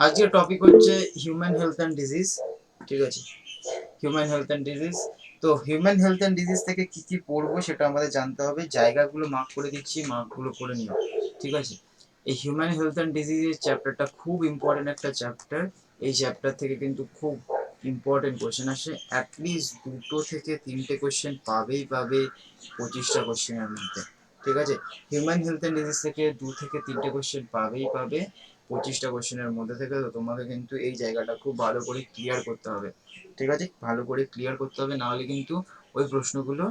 আজকের টপিক হচ্ছে human health and disease. ঠিক আছে, হিউম্যান হেলথ অ্যান্ড ডিজিজ। তো হিউম্যান হেলথ অ্যান্ড ডিজিজ থেকে কি কি পড়বো সেটা আমাদের জানতে হবে। জায়গাগুলো মার্ক করে দিচ্ছি, মার্কগুলো করে নিও। ঠিক আছে, এই হিউম্যান হেলথ অ্যান্ড ডিজিজের চ্যাপ্টারটা খুব ইম্পর্টেন্ট একটা চ্যাপ্টার। এই চ্যাপ্টার থেকে কিন্তু খুব ইম্পর্টেন্ট কোশ্চেন আসে, অ্যাটলিস্ট 2 থেকে 3টে কোশ্চেন পাবেই পাবে 25টা কোশ্চেনের মধ্যে। ঠিক আছে, হিউম্যান হেলথ অ্যান্ড ডিজিজ থেকে 2 থেকে 3টে কোশ্চেন পাবেই পাবে 25টা কোশ্চেনের মধ্যে থেকে। তো তোমাকে কিন্তু এই জায়গাটা খুব ভালো করে ক্লিয়ার করতে হবে। ঠিক আছে, ভালো করে ক্লিয়ার করতে হবে, নাহলে কিন্তু ওই প্রশ্নগুলো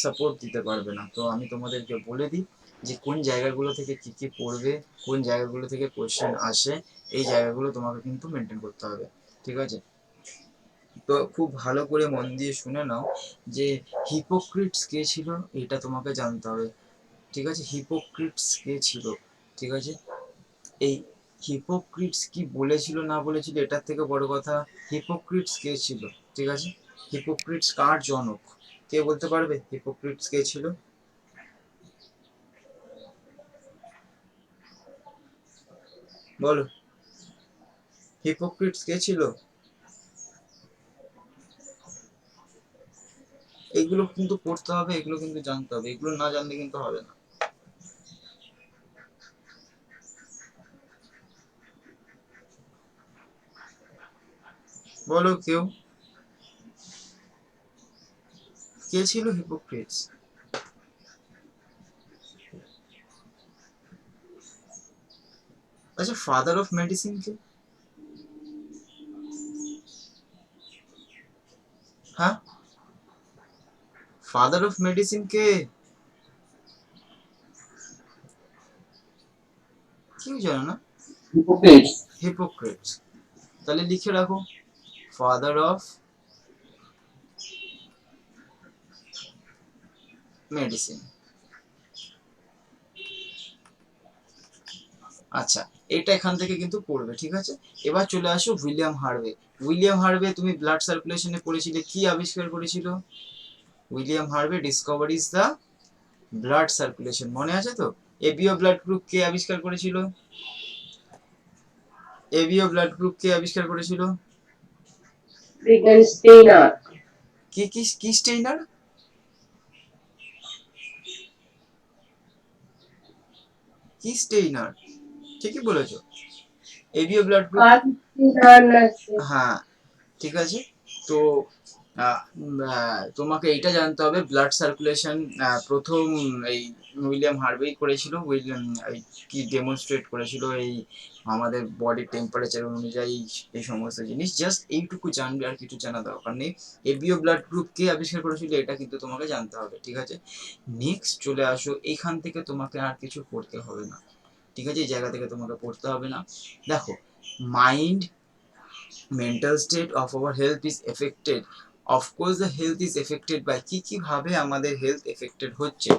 সাপোর্ট দিতে পারবে না। তো আমি তোমাদেরকে বলে দিই যে কোন জায়গাগুলো থেকে কি কি পড়বে, কোন জায়গাগুলো থেকে কোশ্চেন আসে, এই জায়গাগুলো তোমাকে কিন্তু মেনটেন করতে হবে। ঠিক আছে, তো খুব ভালো করে মন দিয়ে শুনে নাও যে হিপোক্রিটস কে ছিল, এটা তোমাকে জানতে হবে। ঠিক আছে, হিপোক্রিটস কে ছিল। ঠিক আছে, এই হিপোক্রিটস কি বলেছিল না বলেছিল এটার থেকে বড় কথা হিপোক্রিটস কে ছিল। ঠিক আছে, হিপোক্রিটস কার জনক, কে বলতে পারবে হিপোক্রিটস কে ছিল? বলো, হিপোক্রিটস কে ছিল? এগুলো কিন্তু পড়তে হবে, এগুলো কিন্তু জানতে হবে, এগুলো না জানলে কিন্তু হবে না। বলো কেউ, কে ছিল হিপোক্রিটস? আচ্ছা, ফাদার অফ মেডিসিন কে? হ্যাঁ, ফাদার অফ মেডিসিন কে? কেউ জানো না? হিপোক্রেটস। হিপোক্রিটস। তাহলে লিখে রাখো, ফাদার অফ মেডিসিন। আচ্ছা, এটা এখান থেকে কিন্তু পড়বে। ঠিক আছে, এবার চলে আসো উইলিয়াম হার্ভে। উইলিয়াম হার্ভে তুমি ব্লাড সার্কুলেশনে পড়েছিলে, কি আবিষ্কার করেছিল? William Harvey discoveries the blood circulation, মনে আছে তো? এবিও ব্লাড গ্রুপ কে আবিষ্কার করেছিল? এবিও ব্লাড গ্রুপ কে আবিষ্কার করেছিল? স্টেইনার। কি কি কি স্টেইনার? কি স্টেইনার, ঠিকই বলেছো, এবিও ব্লাড গ্রুপ। হ্যাঁ, ঠিক আছে। তো তোমাকে এইটা জানতে হবে, ব্লাড সার্কুলেশন প্রথম এই উইলিয়াম হার্ভেই করেছিল। উইলিয়াম এই কি ডেমনস্ট্রেট করেছিল, এই আমাদের বডির টেম্পারেচার অনুযায়ী এই সমস্ত জিনিস। জাস্ট এইটুকু জানবে, আর কিছু জানা দরকার নেই। এবিও ব্লাড গ্রুপ কে আবিষ্কার করেছিল এটা কিন্তু তোমাকে জানতে হবে। ঠিক আছে, নেক্সট চলে আসো, এখান থেকে তোমাকে আর কিছু পড়তে হবে না। ঠিক আছে, এই জায়গা থেকে তোমাকে পড়তে হবে না। দেখো, mind, mental state of our health is affected. Of course the health is affected by, কি কি ভাবে আমাদের হেলথ এফেক্টেড হচ্ছে।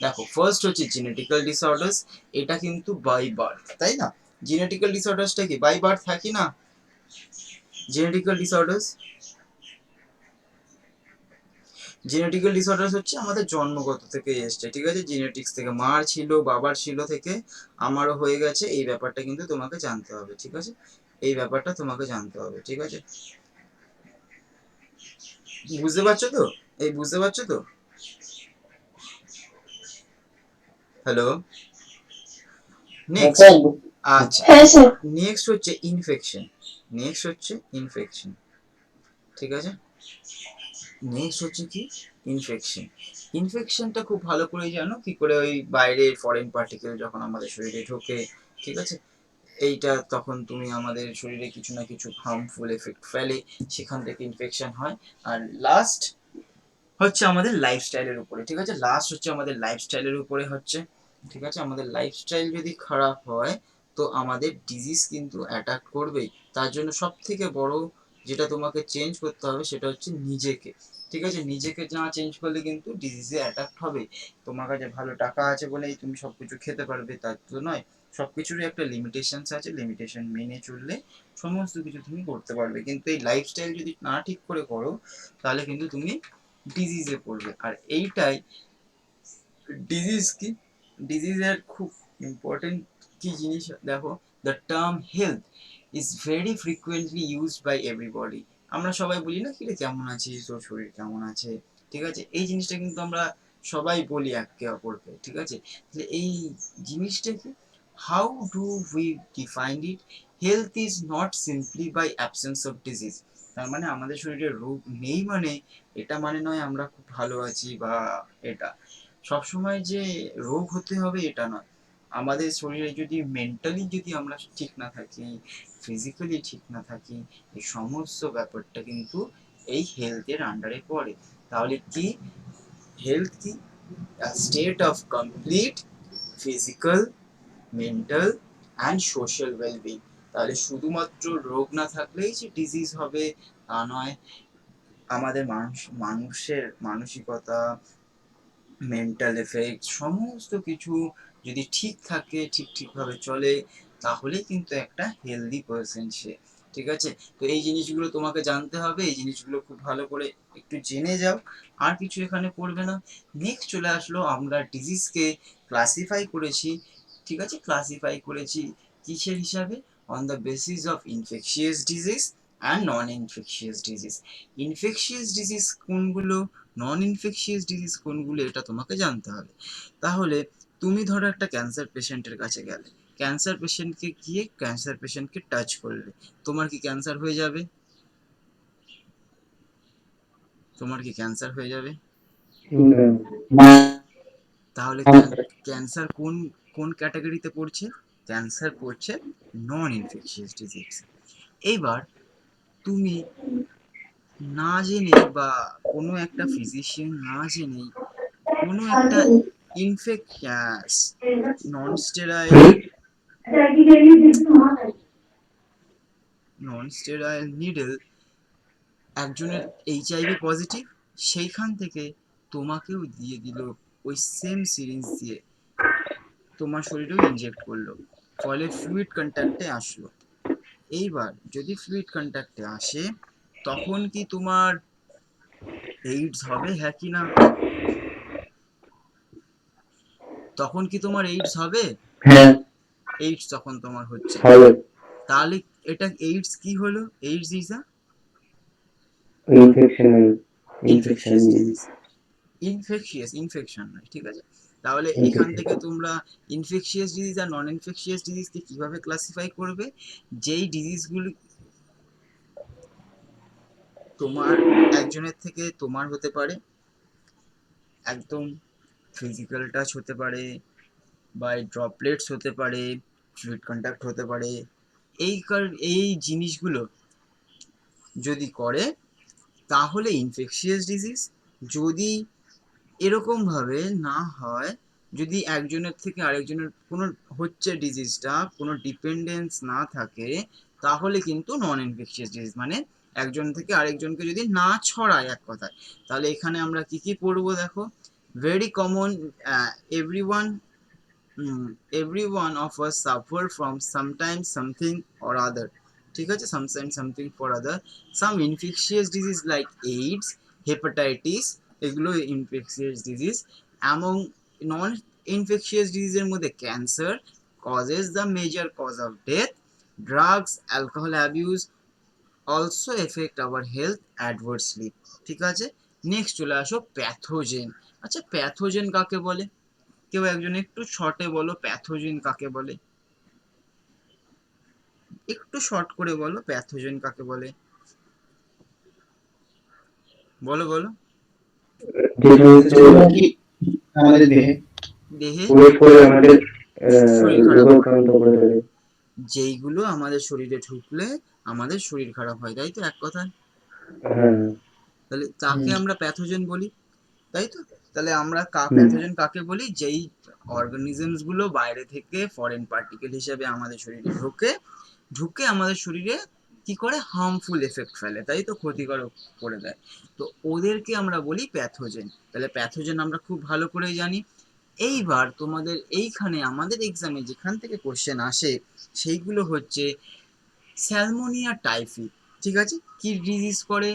দেখো, ফার্স্ট হচ্ছে জেনেটিক্যাল ডিসঅর্ডার্স, এটা কিন্তু বাই বার্থ, তাই না? জেনেটিক্যাল ডিসঅর্ডার্সটা কি বাই বার্থ থাকি না? জেনেটিক্যাল ডিসঅর্ডার্স, জেনেটিক্যাল ডিসঅর্ডার্স হচ্ছে আমাদের জন্মগত থেকে এসছে। ঠিক আছে, জেনেটিক্স থেকে, মার ছিল, বাবার ছিল থেকে আমারও হয়ে গেছে, এই ব্যাপারটা কিন্তু তোমাকে জানতে হবে। ঠিক আছে, এই ব্যাপারটা তোমাকে জানতে হবে। ঠিক আছে, বুঝতে পারছো তো? এই বুঝতে পারছো তো? Hello, next. আচ্ছা, নেক্সট হচ্ছে ইনফেকশন। নেক্সট হচ্ছে ইনফেকশন। ঠিক আছে, নেক্সট হচ্ছে কি? ইনফেকশন। ইনফেকশনটা খুব ভালো করে জানো, কি করে ওই বাইরের ফরেন পার্টিকেল যখন আমাদের শরীরে ঢোকে, ঠিক আছে, এইটা তখন তুমি আমাদের শরীরে কিছু না কিছু হার্মফুল এফেক্ট ফেলে, সেখান থেকে ইনফেকশন হয়। আর লাস্ট হচ্ছে আমাদের লাইফস্টাইলের উপরে। ঠিক আছে, লাস্ট হচ্ছে আমাদের লাইফস্টাইলের উপরে হচ্ছে। ঠিক আছে, আমাদের লাইফস্টাইল যদি খারাপ হয় তো আমাদের ডিজিজ কিন্তু অ্যাটাক করবেই। তার জন্য সব থেকে বড় যেটা তোমাকে চেঞ্জ করতে হবে সেটা হচ্ছে নিজেকে। ঠিক আছে, নিজেকে না চেঞ্জ করলে কিন্তু ডিজিজে অ্যাটাক হবে। তোমার কাছে ভালো টাকা আছে বলেই তুমি সবকিছু খেতে পারবে তার তো নয়, সবকিছুরই একটা লিমিটেশনস আছে, লিমিটেশন মেনে চললে সমস্ত কিছু তুমি করতে পারবে। কিন্তু এই লাইফস্টাইল যদি না ঠিক করে করো তাহলে কিন্তু তুমি ডিজিজে পড়বে। আর এইটাই ডিজিজ কি, ডিজিজের খুব ইম্পর্টেন্ট কি জিনিস দেখো, the term health is very frequently used by everybody. আমরা সবাই বলি না, কিরে কেমন আছিস, তোর শরীর কেমন আছে, ঠিক আছে? এই জিনিসটা কিন্তু আমরা সবাই বলি একে অপরকে, ঠিক আছে? তাহলে এই জিনিসটা কি, how do we define it? Health is not simply by absence of disease. তার মানে আমাদের শরীরে রোগ নেই মানে এটা মানে নয় আমরা খুব ভালো আছি, বা এটা সবসময় যে রোগ হতে হবে এটা নয়। আমাদের শরীরে যদি মেন্টালি যদি আমরা ঠিক না থাকি, ফিজিক্যালি ঠিক না থাকি, এই সমস্ত ব্যাপারটা কিন্তু এই হেলথের আন্ডারে পড়ে। তাহলে কি হেলথ কি? State of complete physical, mental and social wellbeing. তাহলে শুধুমাত্র রোগ না থাকলেই যে ডিজিজ হবে তা নয়। আমাদের মানুষের মানসিকতা, মেন্টাল এফেক্ট সমস্ত কিছু যদি ঠিক থাকে, ঠিকভাবে চলে, তাহলে কিন্তু একটা হেলদি পার্সন সে, ঠিক আছে? তো এই জিনিসগুলো তোমাকে জানতে হবে, এই জিনিসগুলো খুব ভালো করে একটু জেনে যাও, আর কিছু এখানে পড়বে না। নেক্সট চলে আসলো, আমরা ডিজিজকে ক্লাসিফাই করেছি, ঠিক আছে? ক্লাসিফাই করেছি কিসের হিসাবে? On the basis of infectious disease and non infectious disease. Infectious disease কোনগুলো, নন ইনফেকশিয়াস ডিজিজ কোনগুলো, এটা তোমাকে জানতে হবে। তাহলে তুমি ধরো একটা ক্যান্সার পেশেন্টের কাছে গেলে, ক্যান্সার পেশেন্টকে গিয়ে ক্যান্সার পেশেন্টকে টাচ করলে, তোমার কি ক্যান্সার হয়ে যাবে? তোমার কি ক্যান্সার হয়ে যাবে? তাহলে ক্যান্সার কোন কোন ক্যাটাগরিতে পড়ছে? ক্যান্সার পড়ছে নন ইনফেকশিয়াস ডিজিজ। এইবার তুমি না জেনে বা কোনো একটা ফিজিশিয়ান না জেনেই কোনো একটা ইনফেক্টাস নন স্টেরাইল নিডল একজনের এইচআইভি পজিটিভ, সেইখান থেকে তোমাকেও দিয়ে দিল ওই সেম সিরিঞ্জ দিয়ে, তোমার শরীরেও ইনজেক্ট করলো, ফলে ফ্লুইড কন্ট্যাক্টে আসলো। এইবার যদি ফ্লুইড কন্ট্যাক্টে আসে, তখন কি তোমার এইডস হবে, হ্যাঁ কি না? তখন কি তোমার এইডস হবে? হ্যাঁ এইডস তখন তোমার হচ্ছে। হবে। তাহলে এটা এইডস কি হলো? AIDS is a infection, infection infectious disease. Infection নয়, ঠিক আছে? তাহলে এখান ইনফেকশন। থেকে তোমরা ইনফেকশিয়াস ডিজিজ আর নন ইনফেকশিয়াস ডিজিজকে কিভাবে ক্লাসিফাই করবে? যেই ডিজিজগুলি তোমার একজনের থেকে তোমার হতে পারে, একদম ফিজিক্যাল টাচ হতে পারে, বা ড্রপলেটস হতে পারে, ফ্লুইড কন্ট্যাক্ট হতে পারে, এই জিনিসগুলো যদি করে তাহলে ইনফেকশিয়াস ডিজিজ। যদি এরকম ভাবে না হয়, যদি একজনের থেকে আরেকজনের কোনো হচ্ছে ডিজিজটা, কোনো ডিপেন্ডেন্স না থাকে, তাহলে কিন্তু নন ইনফেকশিয়াস ডিজিজ, মানে একজন থেকে আরেকজনকে যদি না ছড়ায় এক কথায়। তাহলে এখানে আমরা কি কি পড়বো দেখো, very common, everyone every one of us suffer from sometimes something or other, ঠিক আছে? sometimes something for other, some infectious disease like AIDS, hepatitis, এগুলো infectious disease। among non infectious disease এর মধ্যে cancer causes the major cause of death, drugs, alcohol abuse also affect our health adversely, ঠিক আছে? Next চলে আসো pathogen. আচ্ছা pathogen কাকে বলে? কেউ একজন একটু শর্টে বলো, প্যাথোজেন কাকে বলে? একটু শর্ট করে বলো, প্যাথোজেন কাকে বলে? বলো বলো। যে জিনিসগুলো কি আমাদের দেহে দেহে প্রবেশ করে আমাদের শরীর খারাপ করে, রোগাক্রান্ত করে দেবে। যেইগুলো আমাদের শরীরে ঢুকলে আমাদের শরীর খারাপ হয়, তাই তো এক কথায়? হ্যাঁ। তাহলে তাকে আমরা প্যাথোজেন বলি, তাই তো? তাহলে আমরা হুম। প্যাথোজেন কাকে বলি? যেই অর্গানিজমস গুলো বাইরে থেকে ফরেন পার্টিকেল হিসেবে আমাদের শরীরে ঢোকে, ঢুকে আমাদের শরীরে কি করে, হার্মফুল এফেক্ট ফেলে, তাই তো? ক্ষতিকারক করে দেয়, তো ওদেরকে আমরা বলি প্যাথোজেন। তাহলে প্যাথোজেন আমরা খুব ভালো করেই জানি। এইবার তোমাদের এইখানে আমাদের এক্সামে যেখান থেকে কোশ্চেন আসে সেইগুলো হচ্ছে স্যালমোনিয়া টাইফি, ঠিক আছে? কি ডিজিজ করে?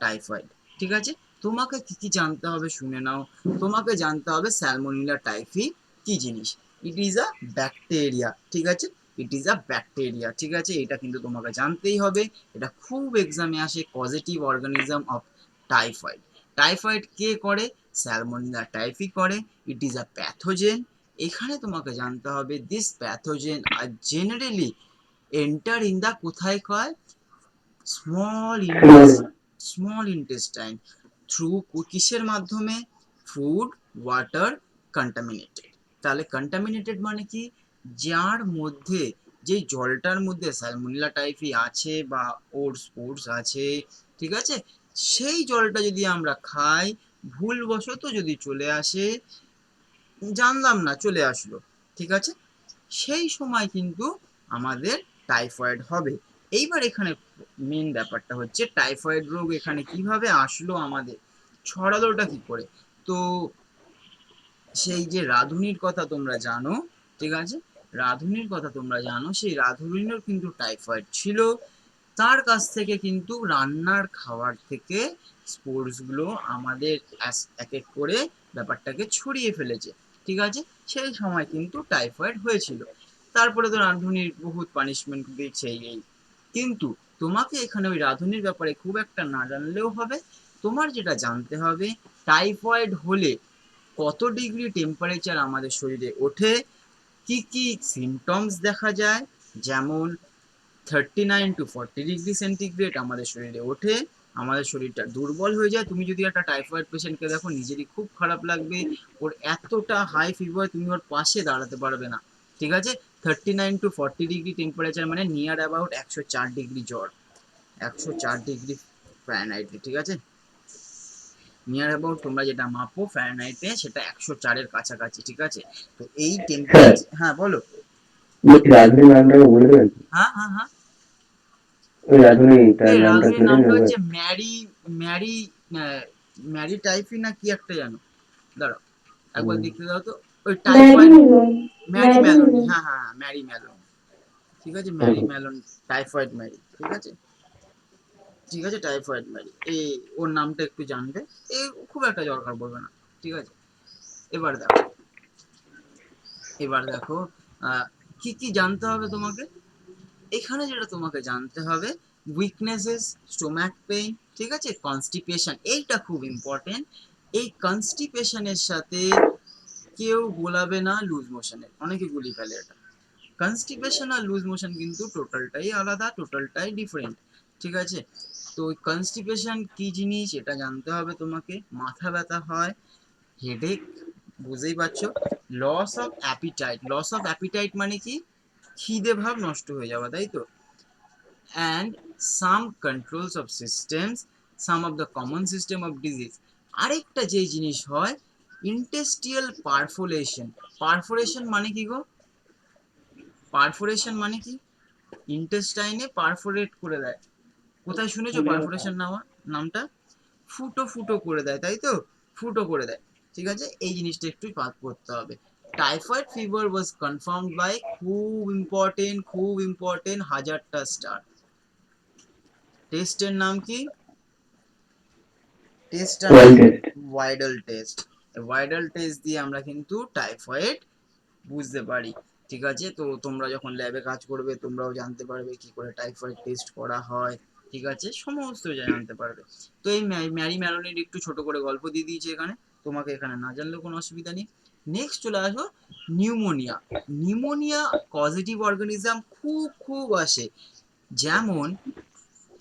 টাইফয়েড, ঠিক আছে? তোমাকে কি কি জানতে হবে শুনে নাও। তোমাকে জানতে হবে স্যালমোনিলা টাইফি কি জিনিস। ইট ইজ আ ব্যাকটেরিয়া, ঠিক আছে? It is a bacteria. ঠিক আছে, এটা কিন্তু তোমাকে জানতেই হবে, এটা খুব এক্সামে আসে। Causative organism of typhoid. Typhoid কে করে? স্যালমোনেলা টাইফি করে। It is a pathogen. এখানে তোমাকে জানতে হবে দিস প্যাথোজেন আর জেনারেলি এন্টার ইন দা কোথায় কয় স্মল ইন্টেস্টাইন থ্রু কিসের মাধ্যমে? Food, water, contaminated. তাহলে কন্টামিনেটেড মানে কি? যার মধ্যে, যে জলটার মধ্যে স্যালমোনেলা টাইফি আছে বা ওটস স্পোর্স আছে, ঠিক আছে, সেই জলটা যদি আমরা খাই, ভুলবশত যদি চলে আসে, জানলাম না চলে আসলো, ঠিক আছে, সেই সময় কিন্তু আমাদের টাইফয়েড হবে। এইবার এখানে মেন ব্যাপারটা হচ্ছে টাইফয়েড রোগ এখানে কিভাবে আসলো, আমাদের ছড়ালোটা কি করে? তো সেই যে রাঁধুনির কথা তোমরা জানো, ঠিক আছে, রাঁধুনির কথা তোমরা জানো, সেই রাঁধুনিরও কিন্তু টাইফয়েড ছিল। তার কাছ থেকে কিন্তু রান্নার খাবার থেকে স্পোর্টস গুলো আমাদের এক এক করে ব্যাপারটাকে ছড়িয়ে ফেলেছে, ঠিক আছে, সেই সময় কিন্তু টাইফয়েড হয়েছিল। তারপরে তো রাঁধুনির বহুত পানিশমেন্ট দিয়েছে এই। কিন্তু তোমাকে এখানে ওই রাঁধুনির ব্যাপারে খুব একটা না জানলেও হবে। তোমার যেটা জানতে হবে, টাইফয়েড হলে কত ডিগ্রি টেম্পারেচার আমাদের শরীরে ওঠে, কি কি সিমটমস দেখা যায়, যেমন 39 to 40 ডিগ্রি সেন্টিগ্রেড আমাদের শরীরে ওঠে, আমাদের শরীরটা দুর্বল হয়ে যায়। তুমি যদি একটা টাইফয়েড পেশেন্টকে দেখো, নিজেরই খুব খারাপ লাগবে, ওর এতটা হাই ফিভার, তুমি ওর পাশে দাঁড়াতে পারবে না, ঠিক আছে। 39 to 40 ডিগ্রি টেম্পারেচার মানে নিয়ার অ্যাবাউট 104 ডিগ্রি জ্বর, 104 ডিগ্রি ফ্যারেনহাইটে, ঠিক আছে, নিয়ার অ্যাবাউট তোমরা যেটা মাপো ফ্যারেনহাইটে সেটা 104-এর কাছাকাছি, ঠিক আছে। তো এই হ্যাঁ, টেম্পারেচার, হ্যাঁ বলো। বলছি রাঁধুনির নামটা বলে দেবেন? হ্যাঁ হ্যাঁ হ্যাঁ, ওই রাঁধুনি তার এই নামটা রাঁধুনির বলে নামটা নেবে? হচ্ছে ম্যারি, ম্যারি, ম্যারি টাইফি না কি একটা জানো, দাঁড়াও একবার দেখতে দাও তো। ওই টাইফয়েড, ম্যারি ম্যালোনি, হ্যাঁ হ্যাঁ হ্যাঁ, ম্যারি ম্যালোনি, ঠিক আছে, ম্যারি ম্যালোনি, টাইফয়েড ম্যারি, ঠিক আছে, ঠিক আছে, টাইফয়েড ম্যারি, এই ওর নামটা একটু জানবে, এ খুব একটা দরকার পড়বে না, ঠিক আছে। এবার দেখো, এবার দেখো, কি কি জানতে হবে তোমাকে এখানে, যেটা তোমাকে জানতে হবে, উইকনেসেস, স্টোম্যাক পেইন, ঠিক আছে, কনস্টিপেশন, এইটা খুব ইম্পর্টেন্ট। এই কনস্টিপেশনের সাথে কেউ গোলাবে না লুজ মোশনের, অনেকে গুলি ফেলে এটা। কনস্টিপেশন আর লুজ মোশন কিন্তু টোটালটাই আলাদা, টোটালটাই ডিফারেন্ট, ঠিক আছে। তো কনস্টিপেশন কি জিনিস এটা জানতে হবে তোমাকে। মাথা ব্যথা হয়, হেডেক, বুঝতেই পারছো। Loss of appetite, loss of appetite মানে কি? খিদে ভাব নষ্ট হয়ে যাওয়া, তাই তো। And some controls of systems, some of the common system of disease। আরেকটা যে জিনিস হয়, ইন্টেস্টিয়াল পারফোরেশন। পারফোরেশন মানে কি গো? পারফোরেশন মানে কি? ইন্টেস্টাইনে পারফোরেট করে দেয়। কোথায় শুনেছো পারফোরেশন নামটা? ফুটো ফুটো করে দেয়, তাই তো, ফুটো করে দেয়, ঠিক আছে, এই জিনিসটা একটু পাত করতে হবে। Typhoid fever was confirmed by, খুব ইম্পর্টেন্ট, হাজারটা স্টার। টেস্টের নাম কি? টেস্টটার নাম ওয়াইল্ড test. Widal test. Widal test দিয়ে আমরা কিন্তু টাইফয়েড বুঝতে পারি, ঠিক আছে। তো তোমরা যখন ল্যাবে কাজ করবে তোমরাও জানতে পারবে কি করে টাইফয়েড টেস্ট করা হয়, ঠিক আছে, সমস্ত জানতে পারবে। তো এই ম্যারি ম্যারনের একটু ছোট করে গল্প দিয়ে দিয়েছি এখানে, তোমাকে এখানে না জানলেও কোনো অসুবিধা নেই। নেক্সট চলে আসো নিউমোনিয়া। নিউমোনিয়া পজিটিভ অর্গানিজম খুব খুব আসে, যেমন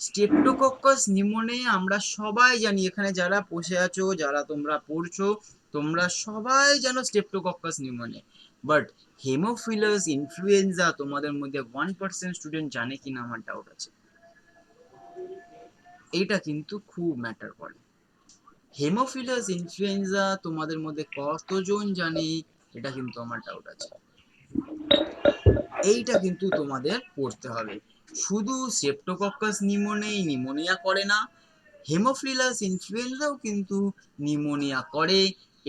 স্টেপ্টোকক্কাস নিউমোনিয়া। আমরা সবাই জানি, এখানে যারা বসে আছো, যারা তোমরা পড়ছো, তোমরা সবাই জানো streptococcus pneumonia. But Haemophilus influenza তোমাদের মধ্যে 1% স্টুডেন্ট জানে কিনা আমার ডাউট আছে। এইটা কিন্তু খুব ম্যাটার করে। হেমোফিলাস ইনফ্লুয়েঞ্জা তোমাদের মধ্যে কতজন জানে, এটা কিন্তু আমার ডাউট আছে। এইটা কিন্তু তোমাদের পড়তে হবে। শুধু সেপ্টোকক্কাস নিউমোনিয়া করে না, হেমোফিলাস ইনফ্লুয়েঞ্জাও কিন্তু নিউমোনিয়া করে,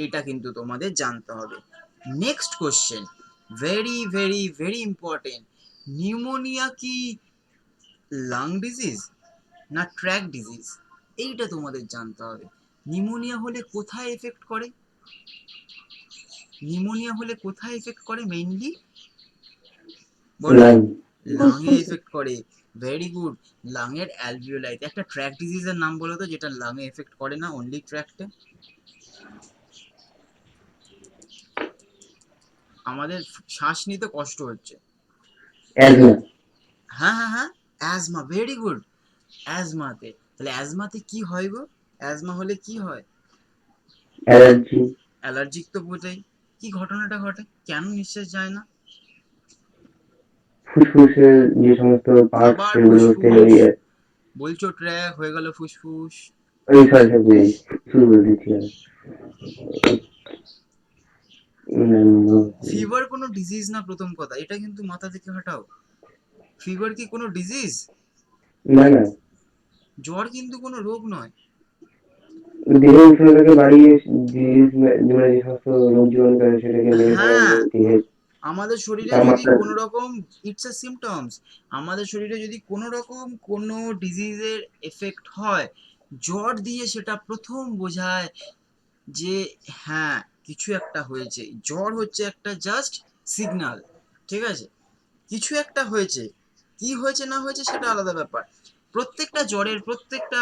এটা কিন্তু তোমাদের জানতে হবে। Next question, very very very important, pneumonia কি লাং ডিজিজ না ট্র্যাক ডিজিজ, এইটা তোমাদের জানতে হবে। নিউমোনিয়া হলে কোথায় এফেক্ট করে? নিউমোনিয়া হলে কোথায় এফেক্ট করে মেইনলি? বলো। লাং। লাংয়ে এফেক্ট করে। Very good. লাংয়ের অ্যালভিওলাই। একটা ট্র্যাক ডিজিজের নাম বলো তো যেটা লাংয়ে এফেক্ট করে না, অনলি ট্র্যাকটে। আমাদের শ্বাস নিতে কষ্ট হচ্ছে। অ্যাজমা। হ্যাঁ হ্যাঁ হ্যাঁ, অ্যাজমা। Very good. অ্যাজমাতে, তাহলে অ্যাজমাতে কি হয় গো? অ্যাজমা হলে কি হয়? অ্যালার্জি। অ্যালার্জিক তো বোঝাই। কি ঘটনাটা ঘটে, কেন নিঃশ্বাস যায় না? ফুসফুসের যে সমস্ত পার্টস আবার সেগুলোতে ফুসফুস বলছো, ট্র্যাক হয়ে গেল ফুসফুস। ওই সরি সরি শুরু করে দিচ্ছি আর। ফিভার কোনো ডিজিজ না, প্রথম কথা এটা কিন্তু মাথা থেকে হটাও। ফিভার কি কোনো ডিজিজ? না না, জ্বর কিন্তু কোনো রোগ নয়। দেহের উষ্ণতাকে বাড়িয়ে মানে যে সমস্ত রোগ জীবাণু থাকে সেটাকে মেরে ফেলার হ্যাঁ, দেহের আমাদের শরীরে যদি তাপমাত্রা। কোনো রকম, ইটস আ সিমটমস, আমাদের শরীরে যদি কোনো রকম কোনো ডিজিজের এফেক্ট হয়, জ্বর দিয়ে সেটা প্রথম বোঝায় যে হ্যাঁ কিছু একটা হয়েছে। জ্বর হচ্ছে একটা জাস্ট সিগন্যাল, ঠিক আছে, কিছু একটা হয়েছে। কি হয়েছে না হয়েছে সেটা আলাদা ব্যাপার। প্রত্যেকটা জ্বরের প্রত্যেকটা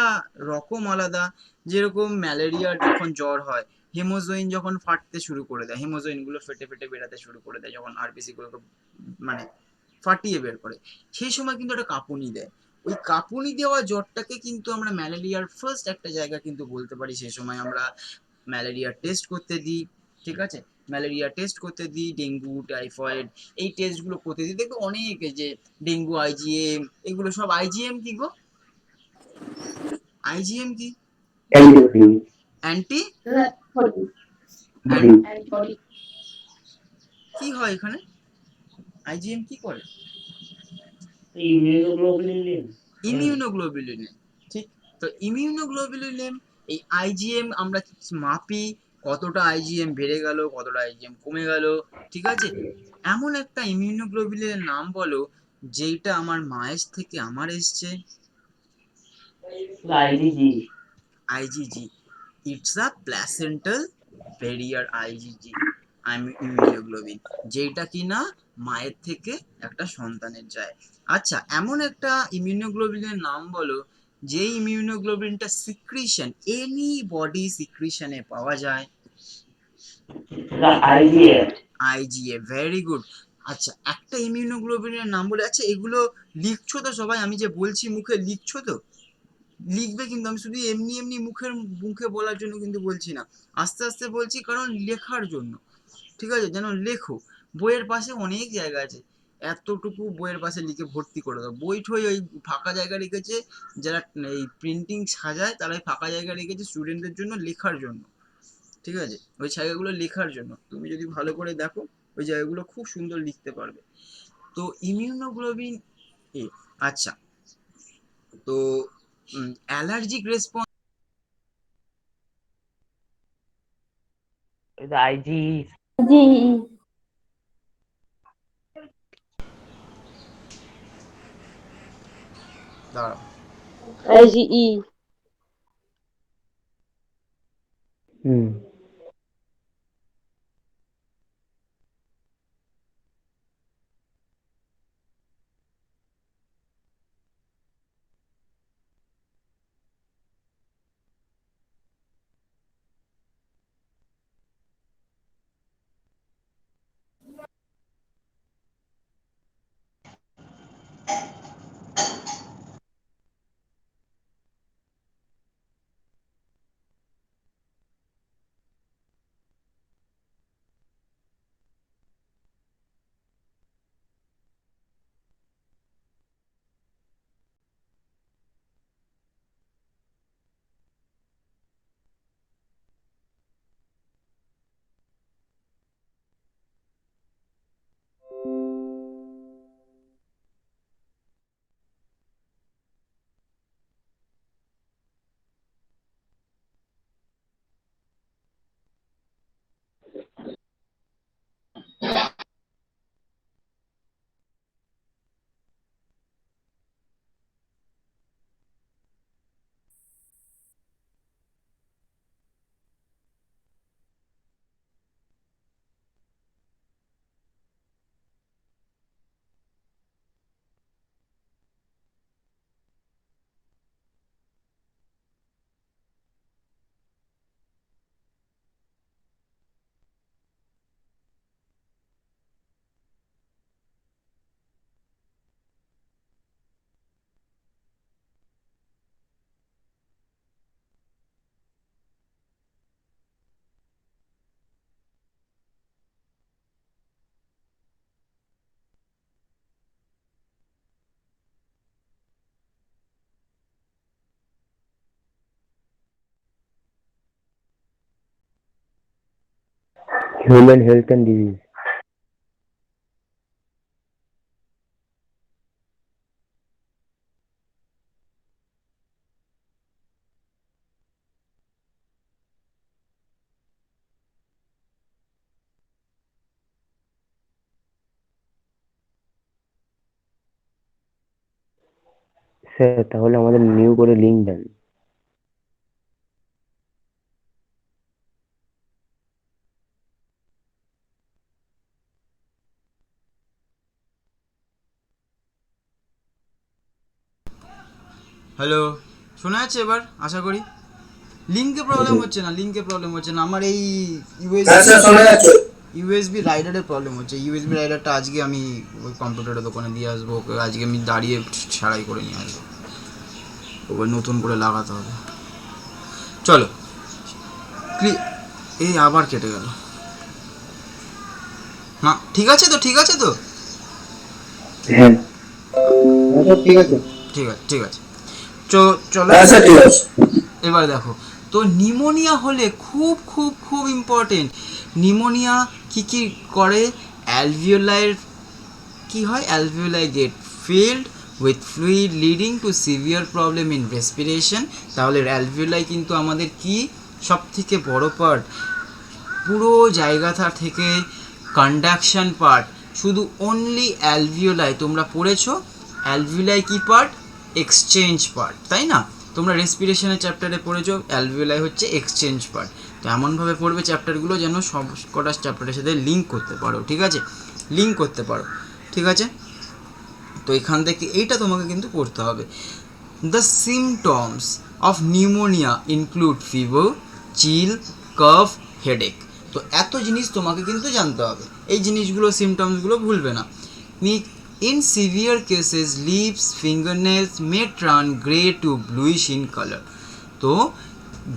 রকম আলাদা। যেরকম ম্যালেরিয়ার যখন জ্বর হয়, হেমোজোইন যখন ফাটতে শুরু করে দেয়, হেমোজোইন গুলো ফেটে ফেটে বেরাতে শুরু করে দেয়, যখন আরবিসি গুলোকে মানে ফাটিয়ে বের করে, সেই সময় কিন্তু একটা কাঁপুনি দেয়। ওই কাঁপুনি দেওয়া জ্বরটাকে কিন্তু আমরা ম্যালেরিয়ার ফার্স্ট একটা জায়গা কিন্তু বলতে পারি। সেই সময় আমরা ম্যালেরিয়া টেস্ট করতে দিই, ঠিক আছে, ম্যালেরিয়া টেস্ট করতে দিই, ডেঙ্গু, টাইফয়েড, এই টেস্টগুলো করতে দিই। দেখবে অনেক, যে ডেঙ্গু আইজিএম, এগুলো সব। আইজিএম কি গো? আইজিএম কি? অ্যান্টিবডি। Anti body. কি হয় এখানে? আইজিএম কি করে? ইমিউনোগ্লোবুলিন। ইমিউনোগ্লোবুলিন, ঠিক। তো ইমিউনোগ্লোবুলিন, এই আইজিএম আমরা মাপি, কতটা আইজিএম বেড়ে গেল, কতটা আইজিএম কমে গেল, ঠিক আছে। এমন একটা ইমিউনোগ্লোবুলিনের নাম বলো যেটা আমার মায়ের থেকে আমার এসছে। IgG. IgG, it's a placental barrier. IgG, immunoglobulin, যেটা কিনা মায়ের থেকে একটা সন্তানের যায়। আচ্ছা, এমন একটা ইমিউনোগ্লোবিনের নাম বলো যে ইমিউনোগ্লোবিনটা সিক্রিশন, এনি বডি সিক্রিশনে পাওয়া যায়। আইজিএফ। IGA, very good. আচ্ছা, একটা ইমিউনোগ্লোবিনের নাম বলে। আচ্ছা, এগুলো লিখছো তো সবাই? আমি যে বলছি মুখে, লিখছো তো? লিখবে কিন্তু, আমি শুধু এমনি এমনি মুখের মুখে বলার জন্য কিন্তু বলছি না, আস্তে আস্তে বলছি, কারণ লেখার জন্য, ঠিক আছে, যেন লেখো। বইয়ের পাশে অনেক জায়গা আছে, এতটুকু বইয়ের পাশে লিখে ভর্তি করে দাও। বই ঠই ওই ফাঁকা জায়গা রেখেছে, যারা এই প্রিন্টিং সাজায় তারা ওই ফাঁকা জায়গা রেখেছে স্টুডেন্টদের জন্য লেখার জন্য, ঠিক আছে, ওই জায়গাগুলো লেখার জন্য। তুমি যদি ভালো করে দেখো, ওই জায়গাগুলো খুব সুন্দর লিখতে পারবে। তো ইমিউনোগ্লোবিন এ। আচ্ছা, তো অ্যালার্জিক রেসপন্স। আইজি। জি। দাঁড়াও, IgE. Hmm. Human health and disease. Sir তাহলে আমাদের নিউ করে লিঙ্ক দেন। হ্যালো, শোনা যাচ্ছে এবার আশা করি? লিঙ্কে প্রবলেম হচ্ছে না, লিঙ্কে প্রবলেম হচ্ছে না, আমার এই ইউএসবি রাইডারের প্রবলেম হচ্ছে। ইউএসবি রাইডারটা আজকে আমি ওই কম্পিউটারের দোকানে দিয়ে আসবো, ওকে আজকে আমি দাঁড়িয়ে ছাড়াই করে নিয়ে আসবো, ওকে নতুন করে লাগাতে হবে। চলো, এই আবার কেটে গেল না? ঠিক আছে তো, ঠিক আছে তো, হ্যাঁ ঠিক আছে, ঠিক আছে, ঠিক আছে। চলো এবার দেখো তো, নিউমোনিয়া হলে খুব খুব খুব ইম্পর্টেন্ট, নিউমোনিয়া কি কি করে? অ্যালভিওলাইয়ের কি হয়? Alveoli get filled with fluid leading to severe problem in respiration. তাহলে অ্যালভিওলাই কিন্তু আমাদের কি সব থেকে বড় পার্ট, পুরো জায়গাটা থেকে কন্ডাকশন পার্ট, শুধু অনলি অ্যালভিওলাই। তোমরা পড়েছো অ্যালভিওলাই কি পার্ট? এক্সচেঞ্জ পার্ট, তাই না? তোমরা রেসপিরেশনের চ্যাপ্টারে পড়েছো অ্যালভিওলাই হচ্ছে এক্সচেঞ্জ পার্ট। তো এমনভাবে পড়বে চ্যাপ্টারগুলো যেন সব কটা চ্যাপ্টারের সাথে লিঙ্ক করতে পারো, ঠিক আছে? লিঙ্ক করতে পারো, ঠিক আছে? তো এখান থেকে এইটা তোমাকে কিন্তু পড়তে হবে। The symptoms of pneumonia include fever, chill, cough, headache. তো এত জিনিস তোমাকে কিন্তু জানতে হবে, এই জিনিসগুলো সিমটমসগুলো ভুলবে না। In severe cases lips fingernails may turn grey to bluish in colour. তো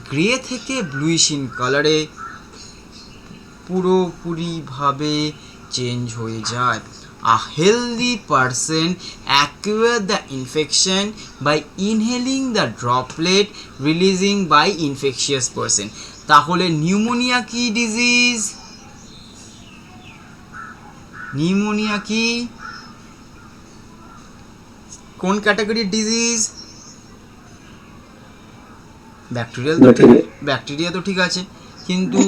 গ্রে থেকে ব্লুইশ ইন কালারে পুরোপুরিভাবে চেঞ্জ হয়ে যায়। A healthy person acquire the infection by inhaling the droplet releasing by infectious person. তাহলে নিউমোনিয়া কি disease? Pneumonia কি কোন ক্যাটাগরির ডিজিজ? ব্যাকটেরিয়াল তো ঠিক, ব্যাকটেরিয়া তো ঠিক আছে, কিন্তু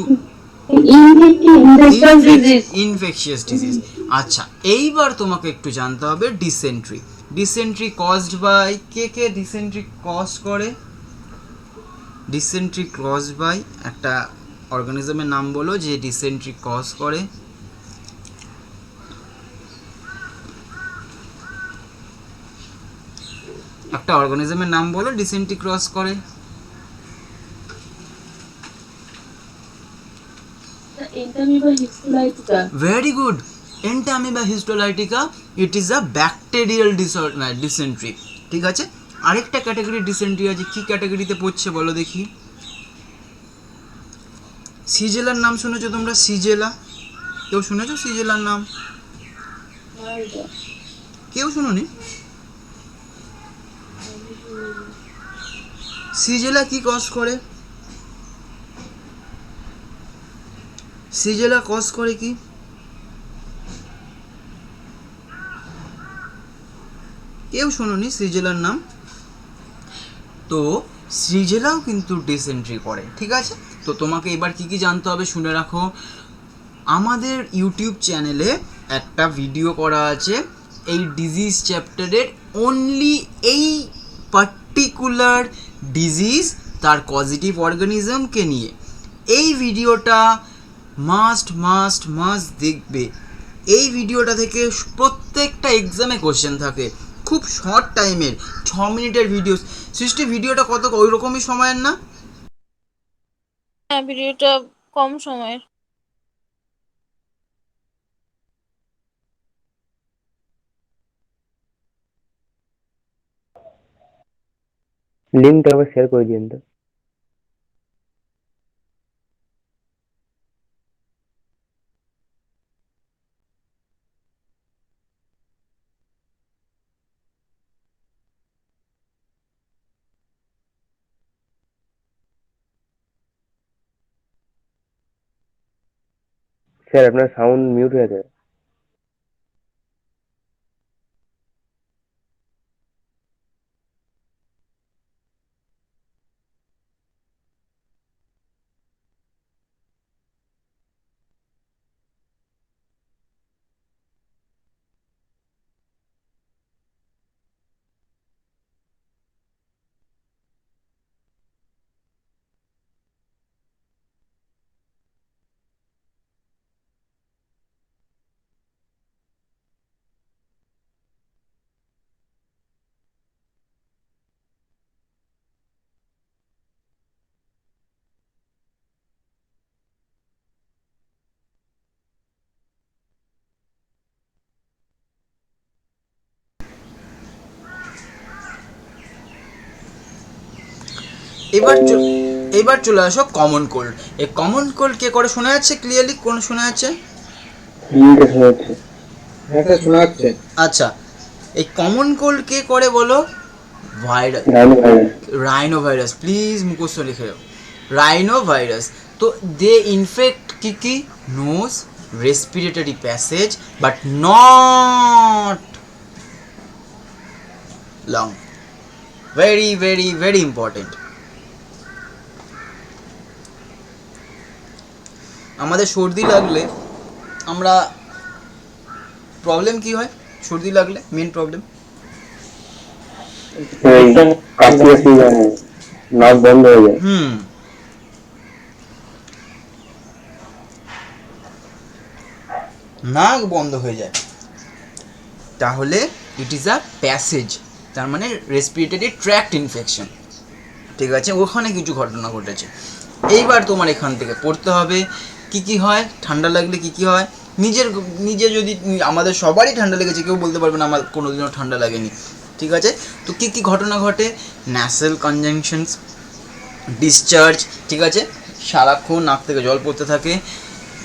ইনফেকশিয়াস ডিজিজ। আচ্ছা, এইবার তোমাকে একটু জানতে হবে ডিসেন্ট্রি। ডিসেন্ট্রি কজড বাই কে কে ডিসেন্ট্রি কজ করে? ডিসেন্ট্রি কজ বাই একটা অর্গানিজমের নাম বলো যে ডিসেন্ট্রি কজ করে। একটা অর্গানিজমের নাম বলো ডিসেন্ট্রি ক্রস করে। Very good. Entamoeba histolytica. It is a bacterial dysentery. ঠিক আছে, আরেকটা ক্যাটাগরি ডিসেন্ট্রি আছে, কি ক্যাটাগরিতে পড়ছে বলো দেখি? সিজেলার নাম শুনেছো তোমরা? সিজেলা, কেউ শুনেছো সিজেলার নাম? কেউ শুনোনি? সিজেলা কি কজ করে? সিজেলা কজ করে কি? কেউ শোনোনি সিজেলার নাম? তো সিজেলাও কিন্তু ডিসেন্ট্রি করে, ঠিক আছে? তো তোমাকে এবার কি কি জানতে হবে শুনে রাখো। আমাদের ইউটিউব চ্যানেলে একটা ভিডিও করা আছে এই ডিজিজ চ্যাপ্টারের, অনলি এই পার্টিকুলার ডিজিজ তার পজিটিভ অর্গানিজমকে নিয়ে। এই ভিডিওটা মাস্ট মাস্ট মাস্ট দেখবে। এই ভিডিওটা থেকে প্রত্যেকটা এক্সামে কোশ্চেন থাকে, খুব শর্ট টাইমের, 6 মিনিটের ভিডিও। সৃষ্টি ভিডিওটা কত ওই রকমই সময়ের না? হ্যাঁ, ভিডিওটা কম সময়ের। লিঙ্কটা আবার শেয়ার করে দিন তো। স্যার আপনার সাউন্ড মিউট হয়ে যায়। এবার চলে আসো কমন কোল্ড। এই কমন কোল্ড কে করে শোনা যাচ্ছে ক্লিয়ারলি? কোন শোনা যাচ্ছে? এটা শোনা যাচ্ছে। হ্যাঁ স্যার শোনা যাচ্ছে। আচ্ছা, এই কমন কোল্ড কে করে বলো? Virus, rhino virus. Rhino virus. Please মুখস্থ লিখে দাও, রাইনো ভাইরাস। তো দে ইনফেক্ট কি nose, respiratory passage but not lung. Very very very important. আমাদের সর্দি লাগলে আমরা প্রবলেম কি হয়? সর্দি লাগলে মেন প্রবলেম কাশি আসি যায়, নাক বন্ধ হয়ে যায়। নাক বন্ধ হয়ে যায়, তাহলে ইট ইজ আ প্যাসেজ, তার মানে রেসপিরেটরি ট্র্যাক্ট ইনফেকশন। ঠিক আছে, ওখানে কিছু ঘটনা ঘটেছে। এইবার তোমার এখান থেকে পড়তে হবে কি কি হয় ঠান্ডা লাগলে, কি কি হয়। নিজে যদি আমাদের সবারই ঠান্ডা লেগেছে, কেউ বলতে পারবে না আমার কোনোদিনও ঠান্ডা লাগেনি। ঠিক আছে, তো কি কি ঘটনা ঘটে? ন্যাসাল কনজাংশনস, ডিসচার্জ, ঠিক আছে, সারাক্ষণ নাক থেকে জল পড়তে থাকে,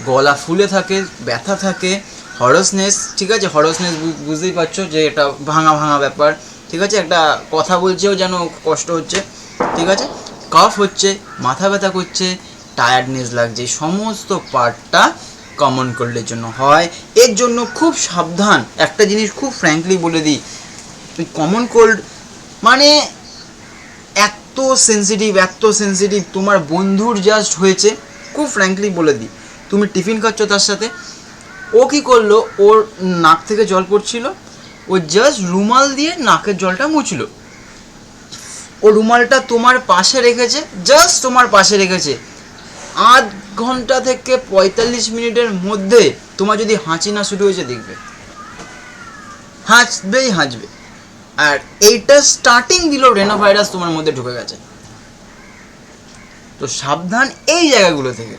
গলা ফুলে থাকে, ব্যথা থাকে, হরসনেস, ঠিক আছে, হরসনেস বুঝতেই পারছো যে এটা ভাঙা ভাঙা ব্যাপার, ঠিক আছে, একটা কথা বলছেও যেন কষ্ট হচ্ছে, ঠিক আছে, কফ হচ্ছে, মাথা ব্যথা করছে, টায়ার্ডনেস লাগছে, সমস্ত পার্টটা কমন কোল্ডের জন্য হয়। এর জন্য খুব সাবধান। একটা জিনিস খুব ফ্র্যাঙ্কলি বলে দিই, কমন কোল্ড মানে এত সেন্সিটিভ, তোমার বন্ধুর জাস্ট হয়েছে, খুব ফ্র্যাঙ্কলি বলে দিই, তুমি টিফিন খাচ্ছ তার সাথে, ও কি করলো, ওর নাক থেকে জল পড়ছিল, ও জাস্ট রুমাল দিয়ে নাকের জলটা মুছলো, ও রুমালটা তোমার পাশে রেখেছে, জাস্ট তোমার পাশে রেখেছে, আধ ঘন্টা থেকে 45 মিনিটের মধ্যে তোমার যদি হাঁচি না শুরু হয়েছে দেখবে, হাঁচবে। আর এইটা স্টার্টিং দিল রেনোভাইরাস তোমার মধ্যে ঢুকে গেছে। তো সাবধান এই জায়গাগুলো থেকে।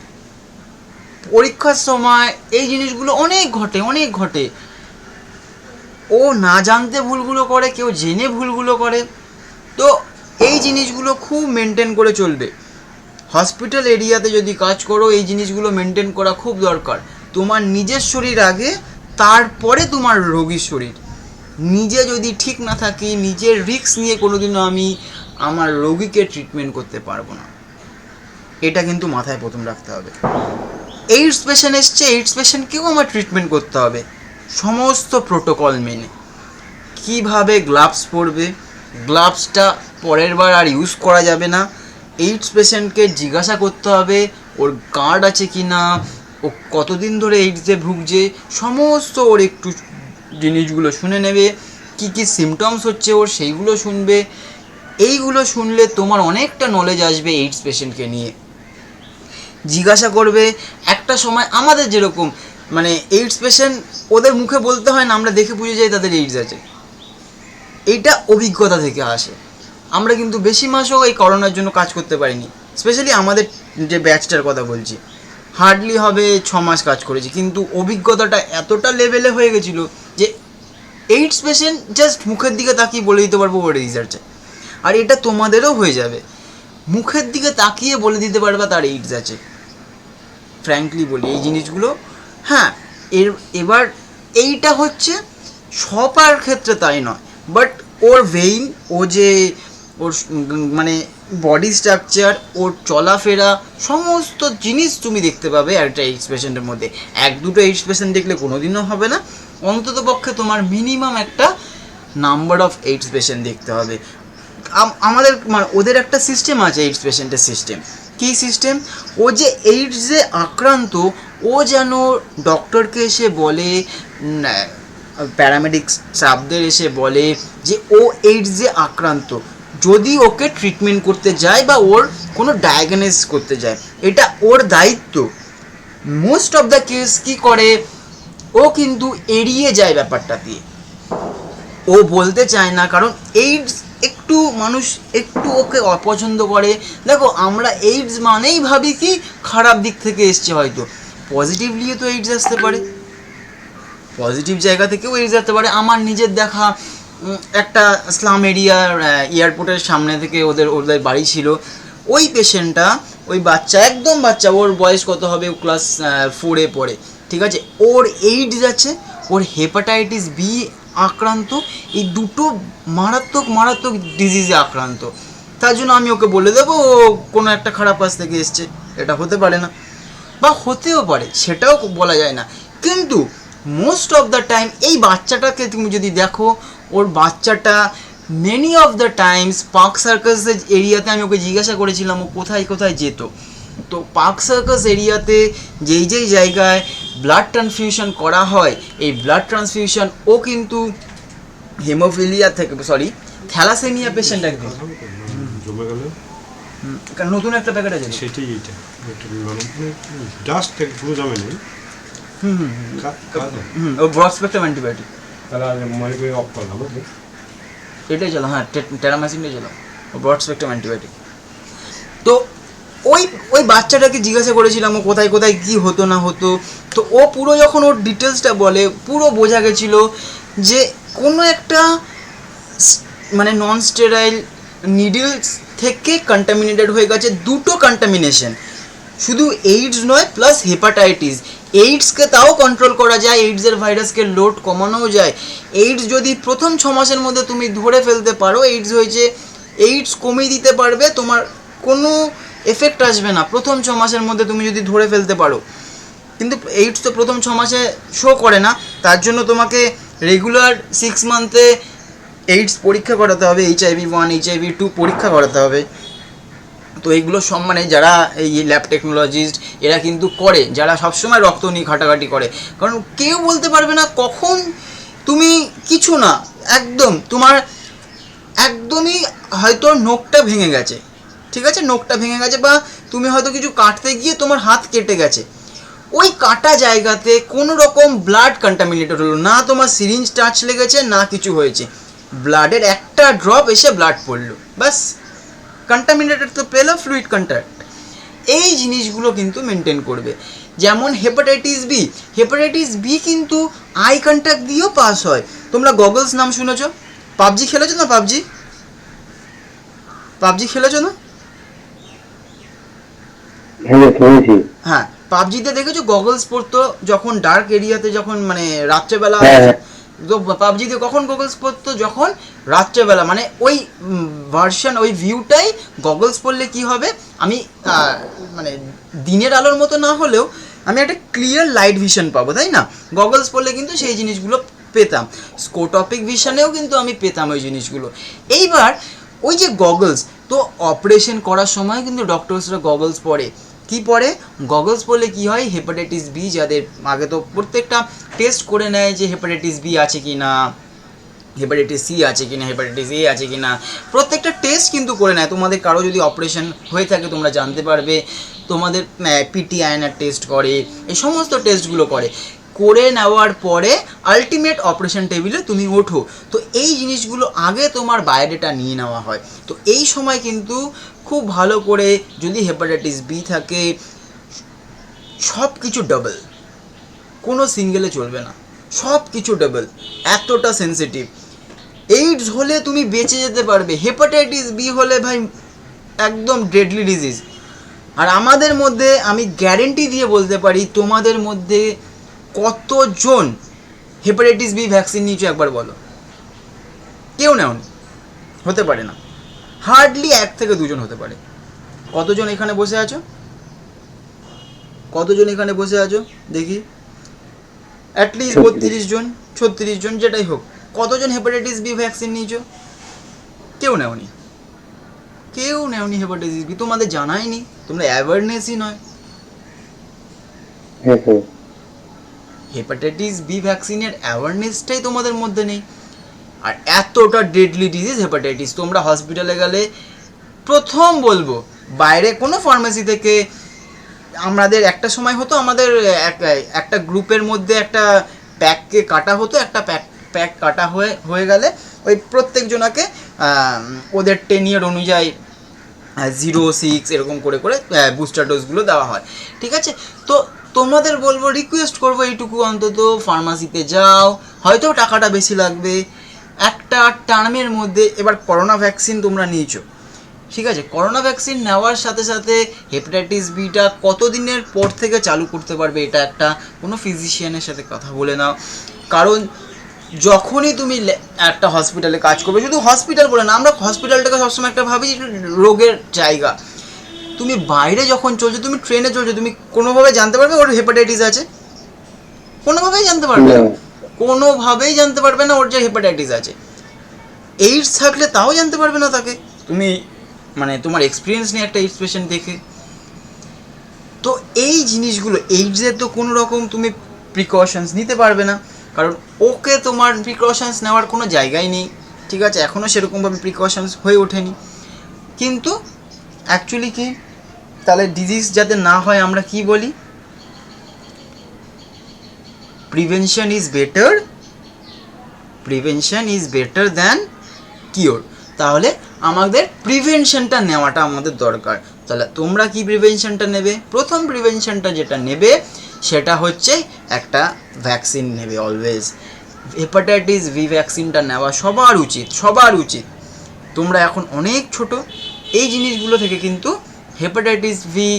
পরীক্ষার সময় এই জিনিসগুলো অনেক ঘটে। ও না জানতে ভুলগুলো করে, কেউ জেনে ভুলগুলো করে। তো এই জিনিসগুলো খুব মেনটেন করে চলবে। হসপিটাল এরিয়াতে যদি কাজ করো, এই জিনিসগুলো মেনটেন করা খুব দরকার। তোমার নিজের শরীর আগে, তারপরে তোমার রোগীর শরীর। নিজে যদি ঠিক না থাকি, নিজের রিস্ক নিয়ে কোনোদিনও আমি আমার রোগীকে ট্রিটমেন্ট করতে পারবো না। এটা কিন্তু মাথায় প্রথম রাখতে হবে। এইডস পেশেন্ট এসছে, এইডস পেশেন্টকেও আমার ট্রিটমেন্ট করতে হবে সমস্ত প্রোটোকল মেনে। কিভাবে গ্লাভস পরবে, গ্লাভসটা পরের বার আর ইউজ করা যাবে না। এইডস পেশেন্টকে জিজ্ঞাসা করতে হবে ওর কার্ড আছে কি না, ও কতদিন ধরে এইডসে ভুগছে, সমস্ত ওর একটু জিনিসগুলো শুনে নেবে। কি কি সিমটমস হচ্ছে ওর, সেইগুলো শুনবে। এইগুলো শুনলে তোমার অনেকটা নলেজ আসবে এইডস পেশেন্টকে নিয়ে। জিজ্ঞাসা করবে, একটা সময় আমাদের যেরকম মানে এইডস পেশেন্ট, ওদের মুখে বলতে হয় না, আমরা দেখে বুঝে যাই তাদের এইডস আছে। এইটা অভিজ্ঞতা থেকে আসে। আমরা কিন্তু বেশি মাসও এই করোনার জন্য কাজ করতে পারিনি, স্পেশালি আমাদের যে ব্যাচটার কথা বলছি, হার্ডলি হবে 6 মাস কাজ করেছি, কিন্তু অভিজ্ঞতাটা এতটা লেভেলে হয়ে গেছিলো যে এইডস পেশেন্ট জাস্ট মুখের দিকে তাকিয়ে বলে দিতে পারবো ওর এইডস আছে। আর এটা তোমাদেরও হয়ে যাবে, মুখের দিকে তাকিয়ে বলে দিতে পারবে তার এইডস আছে। ফ্র্যাঙ্কলি বলি এই জিনিসগুলো। হ্যাঁ, এবার এইটা হচ্ছে সবার ক্ষেত্রে তাই নয়, বাট ওর ভেইন, ও যে ওর মানে বডি স্ট্রাকচার, ওর চলাফেরা, সমস্ত জিনিস তুমি দেখতে পাবে একটা এইডস পেশেন্টের মধ্যে। এক দুটো এইডস পেশেন্ট দেখলে কোনোদিনও হবে না, অন্তত পক্ষে তোমার মিনিমাম একটা নাম্বার অফ এইডস পেশেন্ট দেখতে হবে। আমাদের মানে ওদের একটা সিস্টেম আছে এইডস পেশেন্টের সিস্টেম। কী সিস্টেম? ও যে এইডসে আক্রান্ত, ও যেন ডক্টরকে এসে বলে, প্যারামেডিক স্টাফদের এসে বলে যে ও এইডসে আক্রান্ত, যদি ওকে ট্রিটমেন্ট করতে যায় বা ওর কোনো ডায়াগনোস করতে যায়, এটা ওর দায়িত্ব। মোস্ট অফ দ্য কেস কী করে, ও কিন্তু এড়িয়ে যায় ব্যাপারটা দিয়ে, ও বলতে চায় না, কারণ এইডস একটু মানুষ একটু ওকে অপছন্দ করে। দেখো আমরা এইডস মানেই ভাবি কি খারাপ দিক থেকে এসছে, হয়তো পজিটিভলিও তো এইডস আসতে পারে, পজিটিভ জায়গা থেকেও এইডস আসতে পারে। আমার নিজের দেখা একটা স্লাম এরিয়ার এয়ারপোর্টের সামনে থেকে ওদের বাড়ি ছিল, ওই পেশেন্টটা, ওই বাচ্চা, একদম বাচ্চা, ওর বয়স কত হবে, ও ক্লাস 4-এ পড়ে, ঠিক আছে, ওর এইডস আছে, ওর হেপাটাইটিস বি আক্রান্ত, এই দুটো মারাত্মক মারাত্মক ডিজিজে আক্রান্ত। তার জন্য আমি ওকে বলে দেবো ও কোনো একটা খারাপ কাজ থেকে এসছে, এটা হতে পারে না, বা হতেও পারে, সেটাও বলা যায় না। কিন্তু মোস্ট অফ দ্য টাইম এই বাচ্চাটাকে তুমি যদি দেখো, ওর বাচ্চাটা many of the times park সার্কাসের এরিয়াতে, আমি ওকে জিজ্ঞাসা করেছিলাম ও কোথায় কোথায় যেত, তো পার্ক সার্কাস এরিয়াতে যেই যেই জায়গায় ব্লাড ট্রান্সফিউশন করা হয়, এই ব্লাড ট্রান্সফিউশন ও কিন্তু হেমোফিলিয়া থেকে, সরি থ্যালাসেমিয়া পেশেন্ট একদম জমে গেলে নতুন একটা প্যাকেট আছে সেটাই, এইটা জাস্ট পুরো জমে নেই। ও ব্রড স্পেকট্রাম অ্যান্টিবায়োটিক, তাহলে মনে করে অফ করলাম, বুঝলি? এটাই চলো, হ্যাঁ টেরামাসিনটাই চলো, ও ব্রড স্পেকট্রাম অ্যান্টিবায়োটিক। তো ওই বাচ্চাটাকে জিজ্ঞাসা করেছিলাম ও কোথায় কোথায় কী হতো না হতো, তো ও পুরো যখন ওর ডিটেলসটা বলে, পুরো বোঝা গেছিলো যে কোনো একটা মানে নন স্টেরাইল নিডলস থেকে কন্টামিনেটেড হয়ে গেছে, দুটো কন্টামিনেশন, শুধু এইডস নয় প্লাস হেপাটাইটিস। এইডসকে তাও কন্ট্রোল করা যায়, এইডসের ভাইরাসকে লোড কমানোও যায়। এইডস যদি প্রথম 6 মাসের মধ্যে তুমি ধরে ফেলতে পারো এইডস হয়েছে, এইডস কমিয়ে দিতে পারবে, তোমার কোনো এফেক্ট আসবে না প্রথম 6 মাসের মধ্যে তুমি যদি ধরে ফেলতে পারো। কিন্তু এইডস তো প্রথম 6 মাসে শো করে না, তার জন্য তোমাকে রেগুলার 6 মান্থে এইডস পরীক্ষা করাতে হবে, HIV-1 HIV-2 পরীক্ষা করাতে হবে। তো এইগুলো সব মানে যারা এই ল্যাব টেকনোলজিস্ট এরা কিন্তু করে, যারা সবসময় রক্ত নিয়ে ঘাটাঘাটি করে, কারণ কেউ বলতে পারবে না কখন তুমি কিছু না, একদম তোমার একদমই হয়তো নোকটা ভেঙে গেছে, ঠিক আছে, নোকটা ভেঙে গেছে, বা তুমি হয়তো কিছু কাটতে গিয়ে তোমার হাত কেটে গেছে, ওই কাটা জায়গাতে কোনো রকম ব্লাড কন্টামিনেটেড হলো না, তোমার সিরিঞ্জ টাচ লেগেছে না, কিছু হয়েছে, ব্লাডের একটা ড্রপ এসে ব্লাড পড়লো, ব্যাস কন্টামিনেটেড তো পেলো, ফ্লুইড কন্ট্যাক্ট। এই জিনিসগুলো কিন্তু মেনটেন করবে। যেমন হেপাটাইটিস বি কিন্তু আই কন্ট্যাক্ট দিয়েও পাস হয়। তোমরা গগলস নাম শুনেছো? পাবজি খেলেছো না? পাবজি খেলেছো না? হ্যাঁ, পাবজিতে দেখেছো গগলস পরতো যখন ডার্ক এরিয়াতে, যখন মানে রাত্রেবেলা, তো পাবজিতে কখন গগলস পরতো? যখন রাত্রেবেলা, মানে ওই ভার্সন, ওই ভিউটাই গগলস পরলে কি হবে, আমি মানে দিনের আলোর মতো না হলেও আমি একটা ক্লিয়ার লাইট ভিশন পাবো, তাই না? গগলস পরলে কিন্তু সেই জিনিসগুলো পেতাম, স্কোটপিক ভিশনেও কিন্তু আমি পেতাম ওই জিনিসগুলো। এইবার ওই যে গগলস, তো অপারেশন করার সময় কিন্তু ডক্টরসরা গগলস পরে, কি পরে? গগলস পরলে কি হয়, হেপাটাইটিস বি যাদের, আগে তো প্রত্যেকটা টেস্ট করে নেয় যে হেপাটাইটিস বি আছে কি না, হেপাটাইটিস সি আছে কি না, হেপাটাইটিস এ আছে কি না, প্রত্যেকটা টেস্ট কিন্তু করে নেয়। তোমাদের কারো যদি অপারেশন হয়ে থাকে তোমরা জানতে পারবে, তোমাদের PTINR টেস্ট করে, এই সমস্ত টেস্টগুলো করে নেওয়ার পরে আলটিমেট অপারেশন টেবিলে তুমি ওঠো। তো এই জিনিসগুলো আগে তোমার বায়োডাটা নিয়ে নেওয়া হয়। তো এই সময় কিন্তু খুব ভালো করে, যদি হেপাটাইটিস বি থাকে, সব কিছু ডাবল, কোনো সিঙ্গেলে চলবে না, সব কিছু ডাবল, এতটা সেন্সিটিভ। এইডস হলে তুমি বেঁচে যেতে পারবে, হেপাটাইটিস বি হলে ভাই একদম ডেডলি ডিজিজ। আর আমাদের মধ্যে আমি গ্যারেন্টি দিয়ে বলতে পারি, তোমাদের মধ্যে কতজন হেপাটাইটিস বি ভ্যাকসিন নিয়েছো একবার বলো? কেউ নেওনি, হতে পারে না। হার্ডলি 1 থেকে 2 জন হতে পারে। কতজন এখানে বসে আছো? কতজন এখানে বসে আছো দেখি? অ্যাটলিস্ট 32 জন 36 জন যেটাই হোক। কতজন হেপাটাইটিস বি ভ্যাকসিন নিয়েছো? কেউ নেওনি, কেউ নেওনি হেপাটাইটিস বি। তোমাদের জানাই নি, তোমরা অ্যাওয়ারনেসই নয়। হ্যাঁ স্যার। হেপাটাইটিস বি ভ্যাকসিনের অ্যাওয়ারনেসটাই তোমাদের মধ্যে নেই। আর এতটা ডেডলি ডিজিজ হেপাটাইটিস, তোমরা হসপিটালে গেলে প্রথম বলবো বাইরে কোনো ফার্মেসি থেকে, আমাদের একটা সময় হতো আমাদের একটা গ্রুপের মধ্যে একটা প্যাককে কাটা হতো, একটা প্যাক কাটা হয়ে গেলে ওই প্রত্যেকজনাকে ওদের 10 ইয়ার অনুযায়ী 0, 6 এরকম করে করে বুস্টার ডোজগুলো দেওয়া হয়, ঠিক আছে? তো তোমাদের বলবো, রিকোয়েস্ট করবো এইটুকু, অন্তত ফার্মাসিতে যাও, হয়তো টাকাটা বেশি লাগবে একটা টার্মের মধ্যে। এবার করোনা ভ্যাকসিন তোমরা নিয়েছো, ঠিক আছে, করোনা ভ্যাকসিন নেওয়ার সাথে সাথে হেপাটাইটিস বিটা কতদিনের পর থেকে চালু করতে পারবে, এটা একটা কোনো ফিজিশিয়ানের সাথে কথা বলে নাও। কারণ যখনই তুমি একটা হসপিটালে কাজ করবে, শুধু হসপিটাল বলে না, আমরা হসপিটালটাকে সবসময় একটা ভাবি রোগের জায়গা। তুমি বাইরে যখন চলছো, তুমি ট্রেনে চলছো, তুমি কোনোভাবে জানতে পারবে ওর হেপাটাইটিস আছে? কোনোভাবেই জানতে পারবে না, কোনোভাবেই জানতে পারবে না ওর যে হেপাটাইটিস আছে। এইডস থাকলে তাও জানতে পারবে না তাকে, তুমি মানে তোমার এক্সপিরিয়েন্স নেই একটা এইডস পেশেন্ট দেখে। তো এই জিনিসগুলো, এইডসের তো কোনো রকম তুমি প্রিকশনস নিতে পারবে না, কারণ ওকে তোমার প্রিকশনস নেওয়ার কোনো জায়গাই নেই, ঠিক আছে? এখনও সেরকমভাবে প্রিকশনস হয়ে ওঠেনি। কিন্তু অ্যাকচুয়ালি কি, তাহলে ডিজিজ যাতে না হয় আমরা কি বলি? Prevention is better, prevention is better than cure. তাহলে আমাদের প্রিভেনশনটা নেওয়াটা আমাদের দরকার। তাহলে তোমরা কি প্রিভেনশনটা নেবে? প্রথম প্রিভেনশনটা যেটা নেবে সেটা হচ্ছে একটা ভ্যাকসিন নেবে অলওয়েজ। হেপাটাইটিস ভি ভ্যাকসিনটা নেওয়া সবার উচিত, সবার উচিত। তোমরা এখন অনেক ছোট, এই জিনিসগুলো থেকে কিন্তু হেপাটাইটিস ভি,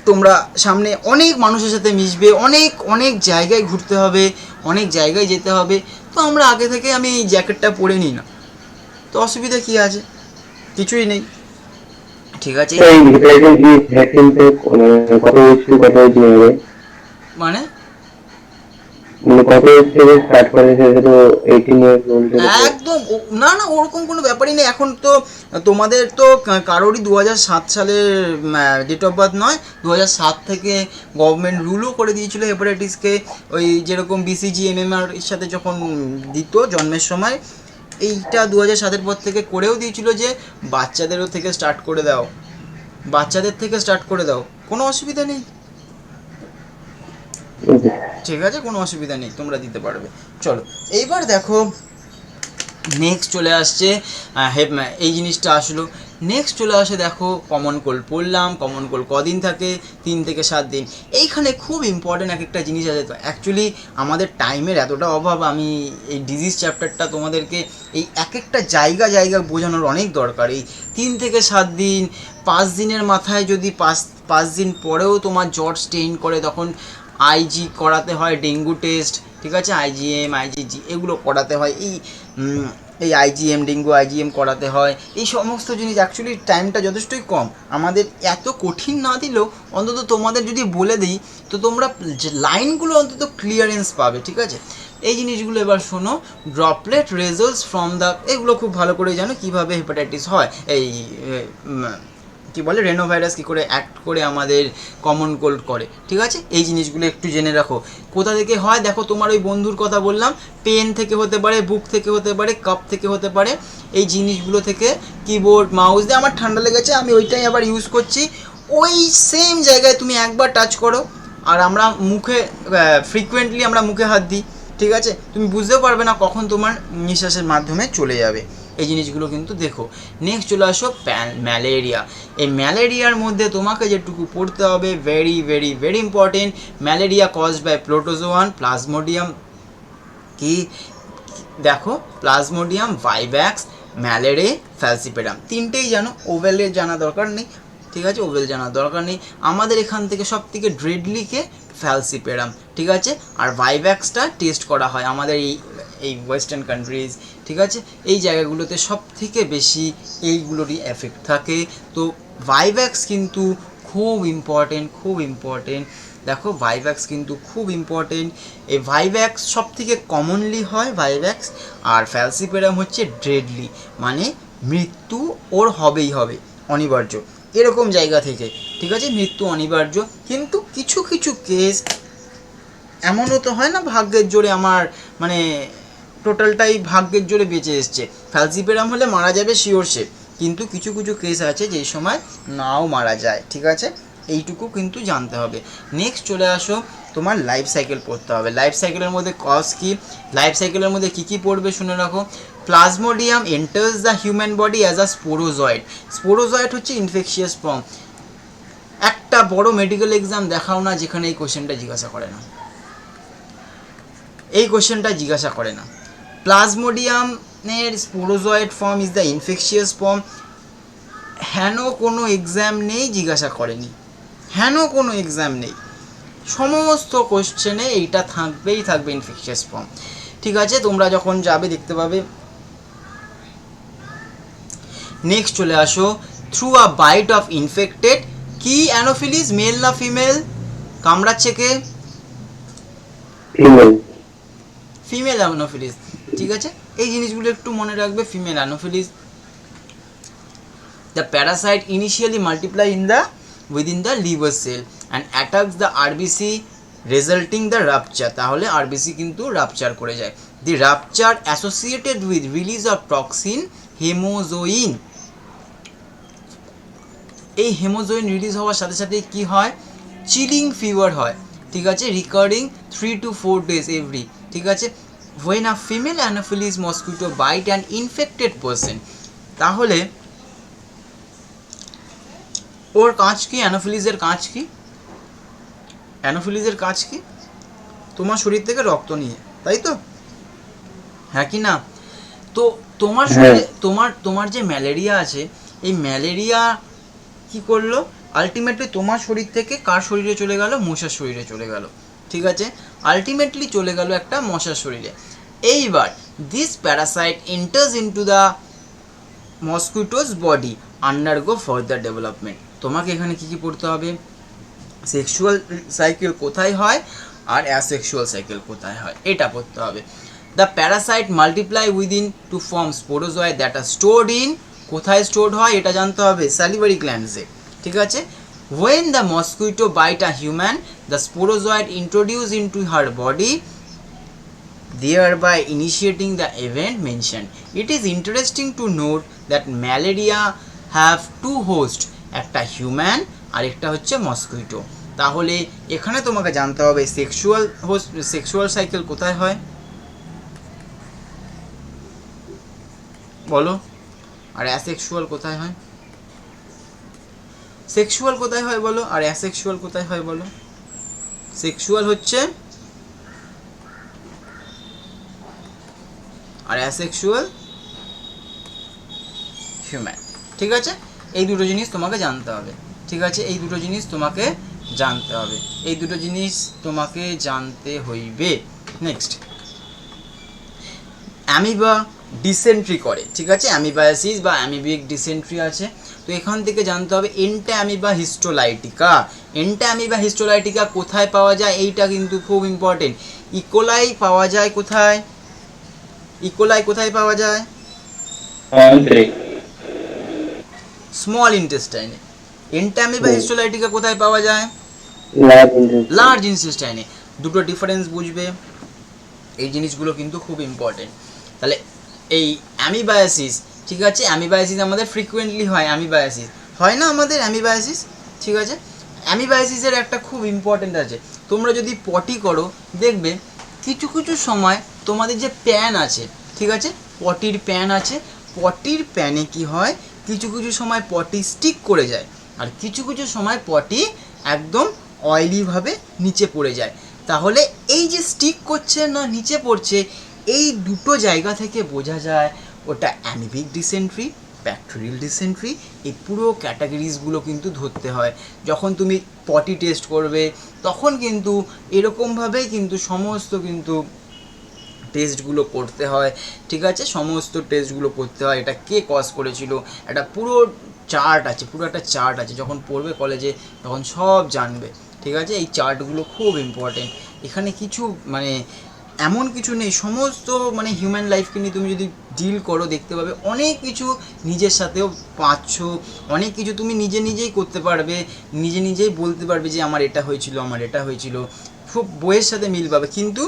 তোমরা সামনে অনেক মানুষের সাথে মিশবে, অনেক অনেক জায়গায় ঘুরতে হবে, অনেক জায়গায় যেতে হবে। তো আমরা আগে থেকে আমি এই জ্যাকেটটা পরে নিই না, তো অসুবিধা কী আছে? কিছুই নেই, ঠিক আছে? এই হেপাটাইটিস বি ভ্যাকসিনটা কত এজ টু কত এজ নেবে? মানে মানে কত এজ থেকে স্টার্ট করে, সেটা তো 18 ইয়ার্স ওল্ড। একদম না না, ওরকম কোনো ব্যাপারই নেই। এখন তো তোমাদের তো কারোরই 2007 সালের ডেট অফ বার্থ নয়, 2007 থেকে গভর্নমেন্ট রুলও করে দিয়েছিল হেপাটাইটিসকে, ওই যেরকম BCG MMR এর সাথে যখন দিত জন্মের সময়, এইটা 2007-এর পর থেকে করেও দিয়েছিল যে বাচ্চাদেরও থেকে স্টার্ট করে দাও, বাচ্চাদের থেকে স্টার্ট করে দাও, কোনো অসুবিধা নেই, ঠিক আছে? কোনো অসুবিধা নেই, তোমরা দিতে পারবে। চলো এইবার দেখো, নেক্সট চলে আসছে এই জিনিসটা আসলো। নেক্সট চলে আসে দেখো কমন কোল্ড পড়লাম। কমন কোল্ড কদিন থাকে? 3 থেকে 7 দিন। এইখানে খুব ইম্পর্টেন্ট এক একটা জিনিস আছে। তো অ্যাকচুয়ালি আমাদের টাইমের এতটা অভাব, আমি এই ডিজিজ চ্যাপ্টারটা তোমাদেরকে এই এক একটা জায়গা বোঝানোর অনেক দরকার। এই 3 থেকে 7 দিন, 5 দিনের মাথায় যদি 5 দিন পরেও তোমার জ্বর স্টেইন করে, তখন আইজি করাতে হয়, ডেঙ্গু টেস্ট, ঠিক আছে? IgM IgG এগুলো করাতে হয়, এই IgM ডেঙ্গু IgM করাতে হয়। এই সমস্ত জিনিস অ্যাকচুয়ালি টাইমটা যথেষ্টই কম, আমাদের এত কঠিন না দিলেও অন্তত তোমাদের যদি বলে দিই তো তোমরা লাইনগুলো অন্তত ক্লিয়ারেন্স পাবে, ঠিক আছে? এই জিনিসগুলো এবার শোনো। ড্রপলেট রেজাল্টস ফ্রম দ্য, এগুলো খুব ভালো করে জানো কীভাবে হেপাটাইটিস হয়, এই কী বলে রেনোভাইরাস কী করে অ্যাক্ট করে আমাদের কমন কোল্ড করে, ঠিক আছে? এই জিনিসগুলো একটু জেনে রাখো। কোথা থেকে হয় দেখো, তোমার ওই বন্ধুর কথা বললাম, পেন থেকে হতে পারে, বুক থেকে হতে পারে, কাপ থেকে হতে পারে, এই জিনিসগুলো থেকে। কিবোর্ড মাউস দিয়ে আমার ঠান্ডা লেগেছে, আমি ওইটাই আবার ইউজ করছি, ওই সেম জায়গায় তুমি একবার টাচ করো। আর আমরা মুখে ফ্রিকুয়েন্টলি আমরা মুখে হাত দিই, ঠিক আছে? তুমি বুঝতেও পারবে না কখন তোমার নিঃশ্বাসের মাধ্যমে চলে যাবে। এই জিনিসগুলো কিন্তু দেখো। নেক্সট চলে আসো ম্যালেরিয়া। এই ম্যালেরিয়ার মধ্যে তোমাকে যেটুকু পড়তে হবে, very very very important, malaria caused by protozoan, plasmodium, কি দেখো প্লাজমোডিয়াম, ভাইভ্যাক্স, ম্যালেরে, ফ্যালসিপেরাম। তিনটেই জানো, ওভেলের জানা দরকার নেই, ঠিক আছে? ওভেল জানার দরকার নেই। আমাদের এখান থেকে সব থেকে ড্রেডলিকে ফ্যালসিপেরাম, ঠিক আছে? আর ভাইভ্যাক্সটা টেস্ট করা হয় আমাদের এই ওয়েস্টার্ন কান্ট্রিজ, ঠিক আছে, এই জায়গাগুলোতে সব থেকে বেশি এইগুলোরই এফেক্ট থাকে। তো ভাইভ্যাক্স কিন্তু খুব ইম্পর্টেন্ট। দেখো ভাইভ্যাক্স কিন্তু খুব ইম্পর্টেন্ট। এই ভাইভ্যাক্স সব থেকে কমনলি হয় ভাইভ্যাক্স, আর ফ্যালসিপেরাম হচ্ছে ড্রেডলি, মানে মৃত্যু ওর হবেই হবে, অনিবার্য, এরকম জায়গা থেকে, ঠিক আছে, মৃত্যু অনিবার্য। কিন্তু কিছু কিছু কেস এমনও তো হয় না ভাগ্যের জোরে আমার মানে টোটালটাই ভাগ্যের জোরে বেঁচে এসছে, ফ্যালসিপেরাম হলে মারা যাবে শিওর সে, কিন্তু কিছু কিছু কেস আছে যেই সময় নাও মারা যায়, ঠিক আছে, এইটুকু কিন্তু জানতে হবে। নেক্সট চলে আসো, তোমার লাইফ সাইকেল পড়তে হবে। লাইফ সাইকেলের মধ্যে কজ কি, লাইফ সাইকেলের মধ্যে কী কী পড়বে শুনে রাখো। Plasmodium enters the human body as a sporozoite. Sporozoite হচ্ছে ইনফেকশিয়াস ফর্ম। একটা বড় মেডিকেল এক্সাম দেখাও না যেখানে এই কোশ্চেনটা জিজ্ঞাসা করে না, প্লাজমোডিয়ামের sporozoite form is the infectious form. হেন কোনো এক্সাম নেই জিজ্ঞাসা করেনি, সমস্ত কোশ্চেনে এইটা থাকবে ইনফেকশিয়াস ফর্ম, ঠিক আছে, তোমরা যখন যাবে দেখতে পাবে। নেক্সট চলে আসো, through a bite of infected, কি অ্যানোফিলিস, মেল না ফিমেল, কামড়াচ্ছে কে, ফিমেল অ্যানোফিলিস, ঠিক আছে, এই জিনিসগুলো একটু মনে রাখবে, female anopheles. The parasite initially multiply within the liver cell and attacks the RBC resulting the rupture, তাহলে RBC কিন্তু রাপচার করে যায়। The rupture associated with release of toxin hemozoin, এই হেমোজোইন রিলিজ হওয়ার সাথে সাথে কি হয়, চিলিং ফিভার হয়, ঠিক আছে, রিকারিং 3 to 4 days এভরি, ঠিক আছে, when a female anopheles mosquito bite an infected person, তাহলে ওর কাজ কি, অ্যানোফিলিসের কাজ কি, তোমার শরীর থেকে রক্ত নিয়ে, তাই তো, হ্যাঁ কি না? তো তোমার শরীরে তোমার যে ম্যালেরিয়া আছে, এই ম্যালেরিয়া কি করলো, আলটিমেটলি তোমার শরীর থেকে কার শরীরে চলে গেল, মশার শরীরে চলে গেল, ঠিক আছে, আলটিমেটলি চলে গেল একটা মশার শরীরে। এইবার this parasite enters into the mosquito's body undergo further development. তোমাকে এখানে কি কি পড়তে হবে, সেক্সুয়াল সাইকেল কোথায় হয় আর অ্যাসেক্সুয়াল সাইকেল কোথায় হয়, এটা পড়তে হবে। The parasite multiply within to form sporozoite that are stored in, কোথায় স্টোরড হয় এটা জানতে হবে, স্যালিভারি গ্ল্যান্ডসে, ঠিক আছে। when the mosquito bite a human, the sporozoid introduced into her body, thereby initiating the event mentioned. It is interesting to note that malaria have two hosts, একটা human আর একটা হচ্ছে মসকুইটো। তাহলে এখানে তোমাকে জানতে হবে সেক্সুয়াল সাইকেল কোথায় হয় বলো, আর অ্যাসেক্সুয়াল কোথায় হয়, সেক্সুয়াল কোথায় হয় বলো, আর অ্যাসেক্সুয়াল কোথায় হয় বলো। সেক্সুয়াল হচ্ছে আর অ্যাসেক্সুয়াল হিউম্যান, ঠিক আছে, এই দুটো জিনিস তোমাকে জানতে হবে, ঠিক আছে, এই দুটো জিনিস তোমাকে জানতে হইবে। নেক্সট, অ্যামিবা ডিসেন্ট্রি করে, ঠিক আছে, অ্যামিবায়াসিস বা অ্যামিবিক ডিসেন্ট্রি আছে। তো এখান থেকে জানতে হবে এন্টাঅ্যামিবা হিস্টোলাইটিকা কোথায় পাওয়া যায়, এইটা কিন্তু খুব ইম্পর্টেন্ট। ইকোলাই পাওয়া যায় কোথায়, কোথায় পাওয়া যায়, স্মল ইন্টেস্টাইনে। এন্টাঅ্যামিবা হিস্টোলাইটিকা কোথায় পাওয়া যায়, লার্জ ইন্টেস্টাইনে। দুটো ডিফারেন্স বুঝবে, এই জিনিসগুলো কিন্তু খুব ইম্পর্টেন্ট। তাহলে এই অ্যামিবায়াসিস, ঠিক আছে, অ্যামিবায়াসিস আমাদের ফ্রিকুয়েন্টলি হয়, অ্যামিবায়াসিস হয় না আমাদের অ্যামিবায়াসিস, ঠিক আছে। অ্যামিবায়াসিসের একটা খুব ইম্পর্টেন্ট আছে, তোমরা যদি পটি করো দেখবে কিছু কিছু সময় তোমাদের যে প্যান আছে, ঠিক আছে, পটির প্যানে কি হয়, কিছু কিছু সময় পটি স্টিক করে যায়, আর কিছু কিছু সময় পটি একদম অয়েলিভাবে নিচে পড়ে যায়। তাহলে এই যে স্টিক করছে না নিচে পড়ছে, এই দুটো জায়গা থেকে বোঝা যায় ওটা অ্যামিবিক ডিসেন্ট্রি, ব্যাকটেরিয়াল ডিসেন্ট্রি। এই পুরো ক্যাটাগরিজগুলো কিন্তু ধরতে হয়। যখন তুমি পটি টেস্ট করবে তখন কিন্তু এরকমভাবেই কিন্তু সমস্ত কিন্তু টেস্টগুলো করতে হয়, ঠিক আছে, সমস্ত টেস্টগুলো করতে হয়, এটা কে কজ করেছিল, একটা পুরো চার্ট আছে, পুরো একটা চার্ট আছে, যখন পড়বে কলেজে তখন সব জানবে, ঠিক আছে। এই চার্টগুলো খুব ইম্পর্টেন্ট, এখানে কিছু মানে এমন কিছু নেই, সমস্ত মানে হিউম্যান লাইফকে নিয়ে তুমি যদি ডিল করো দেখতে পাবে অনেক কিছু নিজের সাথেও পাচ্ছ, অনেক কিছু তুমি নিজে নিজেই করতে পারবে, নিজে নিজেই বলতে পারবে যে আমার এটা হয়েছিল, আমার এটা হয়েছিল, খুব বইয়ের সাথে মিল পাবে। কিন্তু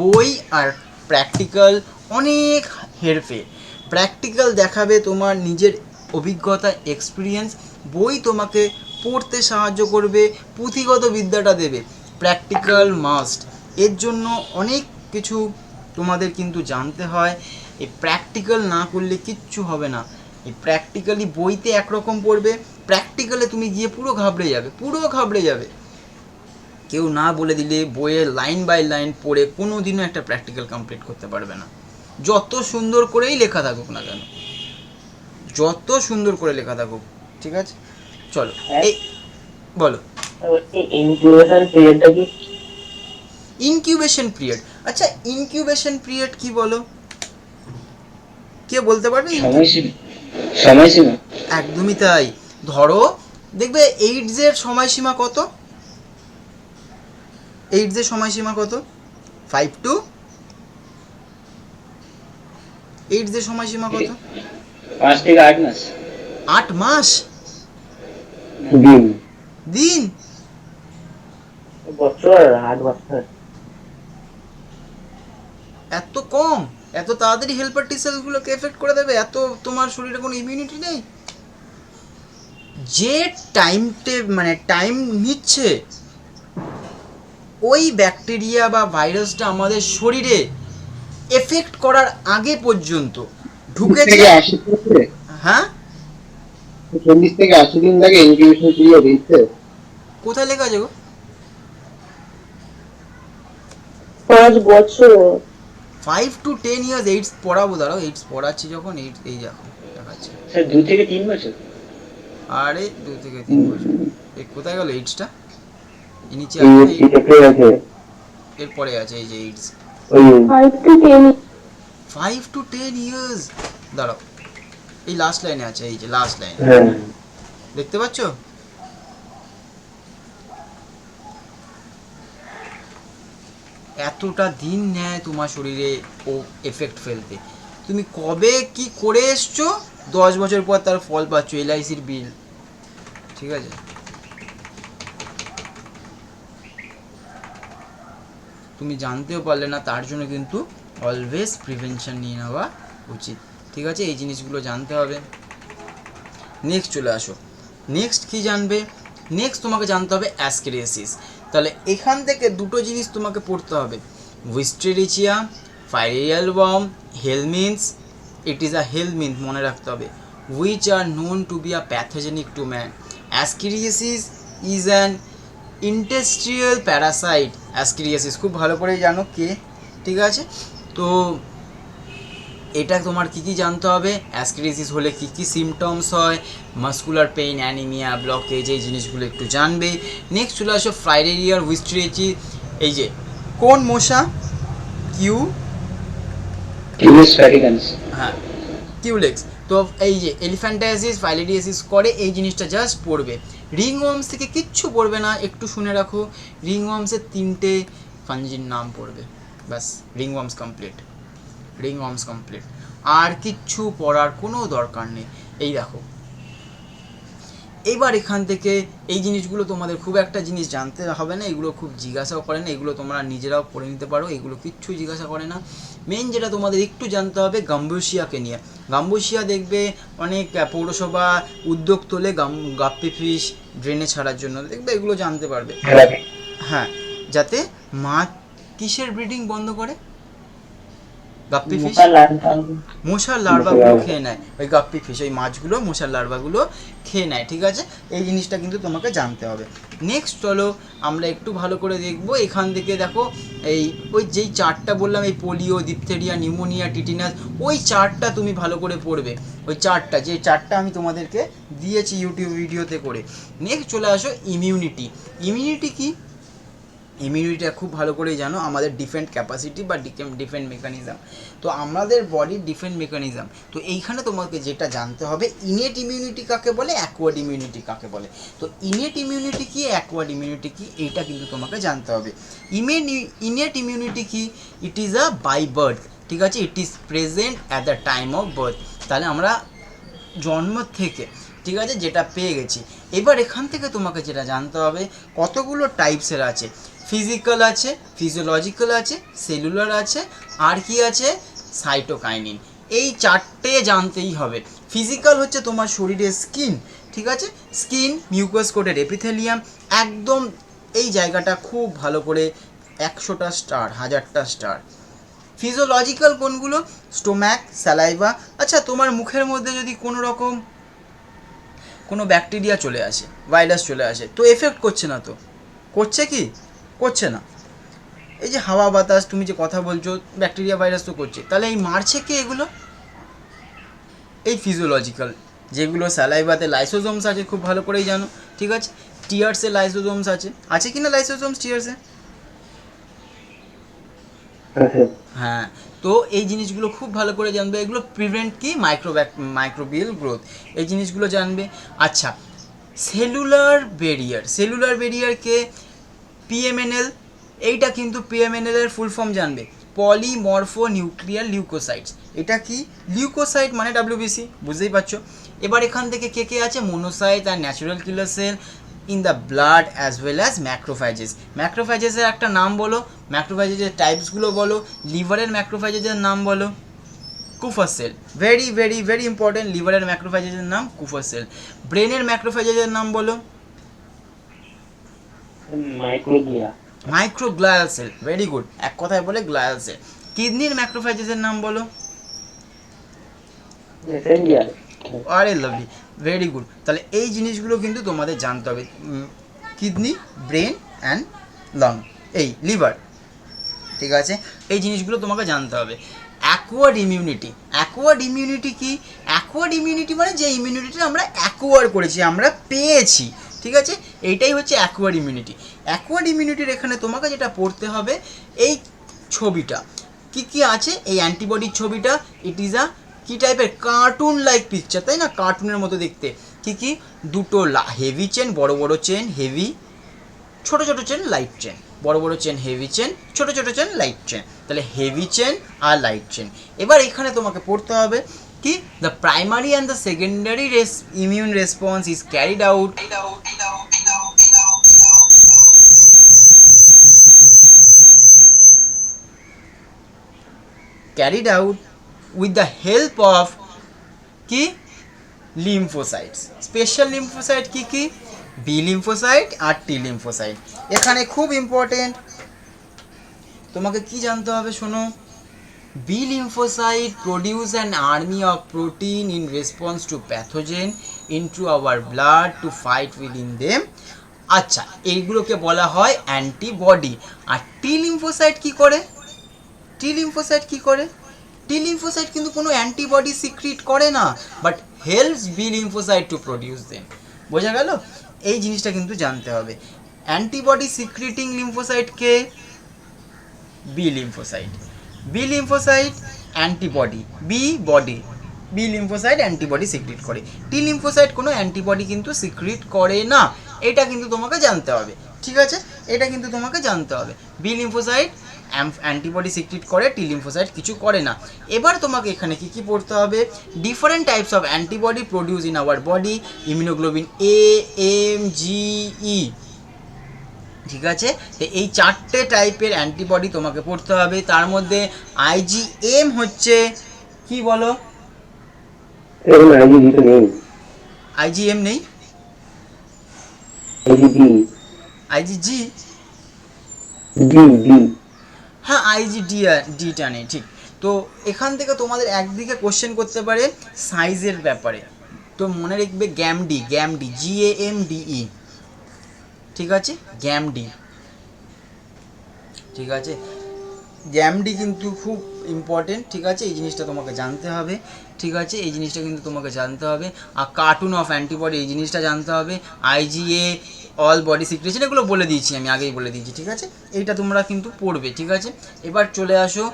বই আর প্র্যাকটিক্যাল অনেক হেরফের। প্র্যাকটিক্যাল দেখাবে তোমার নিজের অভিজ্ঞতা, এক্সপিরিয়েন্স, বই তোমাকে পড়তে সাহায্য করবে, পুঁথিগত বিদ্যাটা দেবে, প্র্যাকটিক্যাল মাস্ট। এর জন্য অনেক কিছু তোমাদের কিন্তু জানতে হয়, এই প্র্যাকটিক্যাল না করলে কিচ্ছু হবে না। এই প্র্যাকটিক্যালি বইতে একরকম পড়বে, প্র্যাকটিক্যালে তুমি গিয়ে পুরো ঘাবড়ে যাবে, পুরো ঘাবড়ে যাবে। কেউ না বলে দিলে বইয়ের লাইন বাই লাইন পড়ে কোনো দিনও একটা প্র্যাকটিক্যাল কমপ্লিট করতে পারবে না, যত সুন্দর করেই লেখা থাকুক না কেন, যত সুন্দর করে লেখা থাকুক, ঠিক আছে। চলো এই বলো ইনকিউবেশন পিরিয়ডটা কি? ইনকিউবেশন পিরিয়ড, আচ্ছা ইনকিউবেশন পিরিয়ড কি বলো, কে বলতে পারবে? সময়সীমা একদমই তাই। ধরো দেখবে এইডসের সময়সীমা কত, এইডসের সময়সীমা কত? 5 to এইডসের সময়সীমা কত? 5 থেকে 8 মাস। 8 মাস? দিন দিন? বছর 8 বছর। এত কম? এত তাড়াতাড়ি হেল্পার টি সেলগুলোকে এফেক্ট করে দেবে? এত তোমার শরীরে কোনো ইমিউনিটি নেই? যে মানে টাইম নিচ্ছে ওই ব্যাকটেরিয়া বা ভাইরাসটা আমাদের শরীরে এফেক্ট করার আগে পর্যন্ত ঢুকেছে। হ্যাঁ 40 থেকে 80 দিন লাগে ইনকিউবেশন পিরিয়ড দিতে। কোথায় লেখা আছে গো? 5 বছর। 5 to 10 ইয়ার্স এইডস পড়াবো, দাঁড়াও এইডস পড়াচ্ছি যখন, এইডস এই দেখো দেখাচ্ছে। স্যার 2 থেকে 3 বছর। আরে 2 থেকে 3 বছর, এই কোথায় গেল এইডসটা? এই নিচে এই আছে, এটা আছে এরপরে আছে এই যে এইডস। ওই 5 to 10। 5 to 10 ইয়ার্স, দাঁড়াও এই লাস্ট লাইনে আছে, এই যে লাস্ট লাইন, হ্যাঁ দেখতে পাচ্ছ? এতটা দিন নেয় তোমার শরীরে ও এফেক্ট ফেলতে। তুমি কবে কি করে এসছো, 10 বছর পর তার ফল পাচ্ছ, এলআইসির বিল, ঠিক আছে। তুমি জানতেও পারলে না, তার জন্য কিন্তু অলওয়েজ প্রিভেনশন নিয়ে নেওয়া উচিত, ঠিক আছে। এই জিনিসগুলো জানতে হবে। নেক্সট চলে আসো, নেক্সট কি জানবে? নেক্সট তোমাকে জানতে হবে অ্যাসকেরিয়াসিস। তাহলে এখান থেকে দুটো জিনিস তোমাকে পড়তে হবে, Wuchereria, filarial worm, helminths. It is a helminth, মনে রাখতে হবে, which are known to be a pathogenic to man. Ascariasis is an intestinal parasite. Ascariasis খুব ভালো করেই জানো কে, ঠিক আছে। তো এটা তোমার কি কি জানতে হবে, অ্যাসকেরিয়াসিস হলে কি কি সিমটমস হয়, মাসকুলার পেইন, অ্যানিমিয়া, ব্লকেজ, এই জিনিসগুলো একটু জানবে। নেক্সট চলে আসো ফাইলেরিয়া উইস্টেরিচি। এই যে কোন মশা? হ্যাঁ কিউলেক্স। তো এই যে এলিফ্যান্টাইসিস, ফাইলেরিয়াসিস করে, এই জিনিসটা জাস্ট পড়বে। রিংওয়ার্মস থেকে কিচ্ছু পড়বে না, একটু শুনে রাখো, রিংওয়ার্মসের 3টে ফাঞ্জির নাম পড়বে, ব্যাস রিংওয়ার্মস কমপ্লিট, রিংওয়ার্মস কমপ্লিট, আর কিচ্ছু পড়ার কোনো দরকার নেই। এই দেখো এইবার এখান থেকে এই জিনিসগুলো তোমাদের খুব একটা জিনিস জানতে হবে না, এগুলো খুব জিজ্ঞাসাও করে না, এগুলো তোমরা নিজেরাও পড়ে নিতে পারো, এগুলো কিচ্ছু জিজ্ঞাসা করে না। মেন যেটা তোমাদের একটু জানতে হবে গাম্বুসিয়াকে নিয়ে। গাম্বুসিয়া দেখবে অনেক পৌরসভা উদ্যোগ তোলে গাপ্পি ফিশ ড্রেনে ছাড়ার জন্য, দেখবে এগুলো জানতে পারবে। হ্যাঁ, যাতে মাছ কিসের ব্রিডিং বন্ধ করে? গাপ্পি ফিশ মশার লার্ভাগুলো খেয়ে নেয়, ওই গাপ্পি ফিশ ওই মাছগুলো মশার লার্ভাগুলো খেয়ে নেয়, ঠিক আছে। এই জিনিসটা কিন্তু তোমাকে জানতে হবে। নেক্সট চলো আমরা একটু ভালো করে দেখবো, এখান থেকে দেখো এই ওই যেই চার্টটা বললাম, এই পোলিও, ডিপথেরিয়া, নিউমোনিয়া, টিটিনাস, ওই চার্টটা তুমি ভালো করে পড়বে, ওই চার্টটা, যে চার্টটা আমি তোমাদেরকে দিয়েছি ইউটিউব ভিডিওতে করে। নেক্সট চলে আসো ইমিউনিটি। ইমিউনিটি কি? ইমিউনিটিটা খুব ভালো করেই জানো, আমাদের ডিফেন্স ক্যাপাসিটি বা ডিফেন্স মেকানিজম। তো আমাদের বডির ডিফেন্স মেকানিজম, তো এইখানে তোমাকে যেটা জানতে হবে ইনেট ইমিউনিটি কাকে বলে, অ্যাকোয়ার্ড ইমিউনিটি কাকে বলে। তো ইনেট ইমিউনিটি কি, অ্যাকোয়ার্ড ইমিউনিটি কি, এইটা কিন্তু তোমাকে জানতে হবে। ইনেট ইমিউনিটি কি, it is a by birth, ঠিক আছে, it is present at the time of birth, তাহলে আমরা জন্ম থেকে, ঠিক আছে, যেটা পেয়ে গেছি। এবার এখান থেকে তোমাকে যেটা জানতে হবে কতগুলো টাইপসের আছে, ফিজিক্যাল আছে, ফিজিওলজিক্যাল আছে, সেলুলার আছে, আর কি আছে, সাইটোকাইনিন। এই চারটে জানতেই হবে। ফিজিক্যাল হচ্ছে তোমার শরীরের স্কিন, ঠিক আছে, স্কিন, মিউকাস কোটের এপিথেলিয়াম, একদম এই জায়গাটা খুব ভালো করে 100টা স্টার, 1000টা স্টার। ফিজিওলজিক্যাল কোনগুলো, স্টোম্যাক, স্যালাইভা। আচ্ছা, তোমার মুখের মধ্যে যদি কোনো রকম কোনো ব্যাকটেরিয়া চলে আসে, ভাইরাস চলে আসে, তো এফেক্ট করছে না, তো করছে কি, করছে না। এই যে হাওয়া বাতাস, তুমি যে কথা বলছো, ব্যাকটেরিয়া ভাইরাস তো করছে, তাহলে এই মারছে কি এগুলো, এই ফিজিওলজিক্যাল। যেগুলো স্যালাইভাতে লাইসোজোমস আছে খুব ভালো করেই জানো, ঠিক আছে, টিয়ার্সে লাইসোজোমস আছে কি না লাইসোজোমস টিয়ার্সে? হ্যাঁ, তো এই জিনিসগুলো খুব ভালো করে জানবে, এগুলো প্রিভেন্ট কি মাইক্রোবিয়াল গ্রোথ, এই জিনিসগুলো জানবে। আচ্ছা, সেলুলার ব্যারিয়ারকে পিএমএনএল, এইটা কিন্তু পিএমএনএল এর ফুল ফর্ম জানবে, পলিমরফো নিউক্লিয়ার লিউকোসাইটস। এটা কি, লিউকোসাইট মানে ডাব্লিউবিসি, বুঝতেই পারছো। এবার এখান থেকে কে কে আছে, মোনোসাইট আর natural killer cell in the blood as well as macrophages. ম্যাক্রোফ্যাজেসের একটা নাম বলো, ম্যাক্রোফ্যাজেসের টাইপসগুলো বলো, লিভারের ম্যাক্রোফ্যাজেসের নাম বলো, Kupffer cell, very very very important, লিভারের ম্যাক্রোফ্যাজেসের নাম কুফার সেল। ব্রেনের ম্যাক্রোফ্যাজেসের নাম বলো, মাইক্রোগ্লায়াল সেল, ভেরি গুড, এক কথায় বলে গ্লায়াল সেল। কিডনির ম্যাক্রোফ্যাজেসের নাম বলো, আরে লাভলি, ভেরি গুড। তাহলে এই জিনিসগুলো কিন্তু তোমাদের জানতে হবে, কিডনি, ব্রেন অ্যান্ড লং, এই লিভার, ঠিক আছে, এই জিনিসগুলো তোমাকে জানতে হবে। অ্যাকোয়ার্ড ইমিউনিটি কি, অ্যাকোয়ার্ড ইমিউনিটি মানে যে ইমিউনিটিটা আমরা অ্যাকোয়ার করেছি, আমরা পেয়েছি, ঠিক আছে, এইটাই হচ্ছে অ্যাকোয়ার্ড ইমিউনিটির এখানে তোমাকে যেটা পড়তে হবে এই ছবিটা কি কি আছে, এই অ্যান্টিবডির ছবিটা, ইট ইজ আ কি টাইপের, কার্টুন লাইক পিকচার, তাই না, কার্টুনের মতো দেখতে। কি কি, দুটো হেভি চেন, বড় বড় চেন হেভি, ছোট ছোট চেন লাইট চেন, বড় বড় চেন হেভি চেন, ছোট ছোট চেন লাইট চেন, তাহলে হেভি চেন আর লাইট চেন। এবার এখানে তোমাকে পড়তে হবে কি, the primary and the secondary immune response is carried out with the help of কি, লিম্ফোসাইটস। স্পেশাল লিম্ফোসাইট কি কি, বি লিম্ফোসাইট আর টি লিম্ফোসাইট। এখানে খুব ইম্পর্টেন্ট তোমাকে কি জানতে হবে, শোনো, B lymphocyte produce an army of protein in response to pathogen into our blood to fight within them. আচ্ছা, এইগুলোকে বলা হয় অ্যান্টিবডি। আর টি লিম্ফোসাইট কি করে, টি লিম্ফোসাইট কিন্তু কোনো অ্যান্টিবডি সিক্রিট করে না, but helps B lymphocyte to produce them. বোঝা গেল, এই জিনিসটা কিন্তু জানতে হবে। অ্যান্টিবডি সিক্রিটিং লিম্ফোসাইটকে B lymphocyte antibody, B lymphocyte antibody secrete করে, টি লিম্ফোসাইট কোনো অ্যান্টিবডি কিন্তু সিক্রিট করে না, এটা কিন্তু তোমাকে জানতে হবে, ঠিক আছে, এটা কিন্তু তোমাকে জানতে হবে। বি লিম্ফোসাইট অ্যান্টিবডি সিক্রিট করে, টি লিম্ফোসাইট কিছু করে না। এবার তোমাকে এখানে কি কি পড়তে হবে, different types of antibody produce in our body, immunoglobin A, M, G, E, ঠিক আছে, তো এই চারটে টাইপের অ্যান্টিবডি তোমাকে পড়তে হবে। তার মধ্যে আইজিএম হচ্ছে কি বলো, আইজিএম নেই, আইজিজি, হ্যাঁ আইজিডিটা নেই, ঠিক। তো এখান থেকে তোমাদের একদিকে কোশ্চেন করতে পারে সাইজের ব্যাপারে, তো মনে রাখবে গ্যামডি, GAMDE, ঠিক আছে, গ্যামডি, ঠিক আছে, গ্যামডি কিন্তু খুব ইম্পর্টেন্ট, ঠিক আছে, এই জিনিসটা তোমাকে জানতে হবে, ঠিক আছে, এই জিনিসটা কিন্তু তোমাকে জানতে হবে। আর কার্টুন অফ অ্যান্টিবডি এই জিনিসটা জানতে হবে, আইজিএ, অল বডি সিক্রেশন, এগুলো বলে দিয়েছি আমি, আগেই বলে দিয়েছি, ঠিক আছে, এইটা তোমরা কিন্তু পড়বে, ঠিক আছে। এবার চলে আসো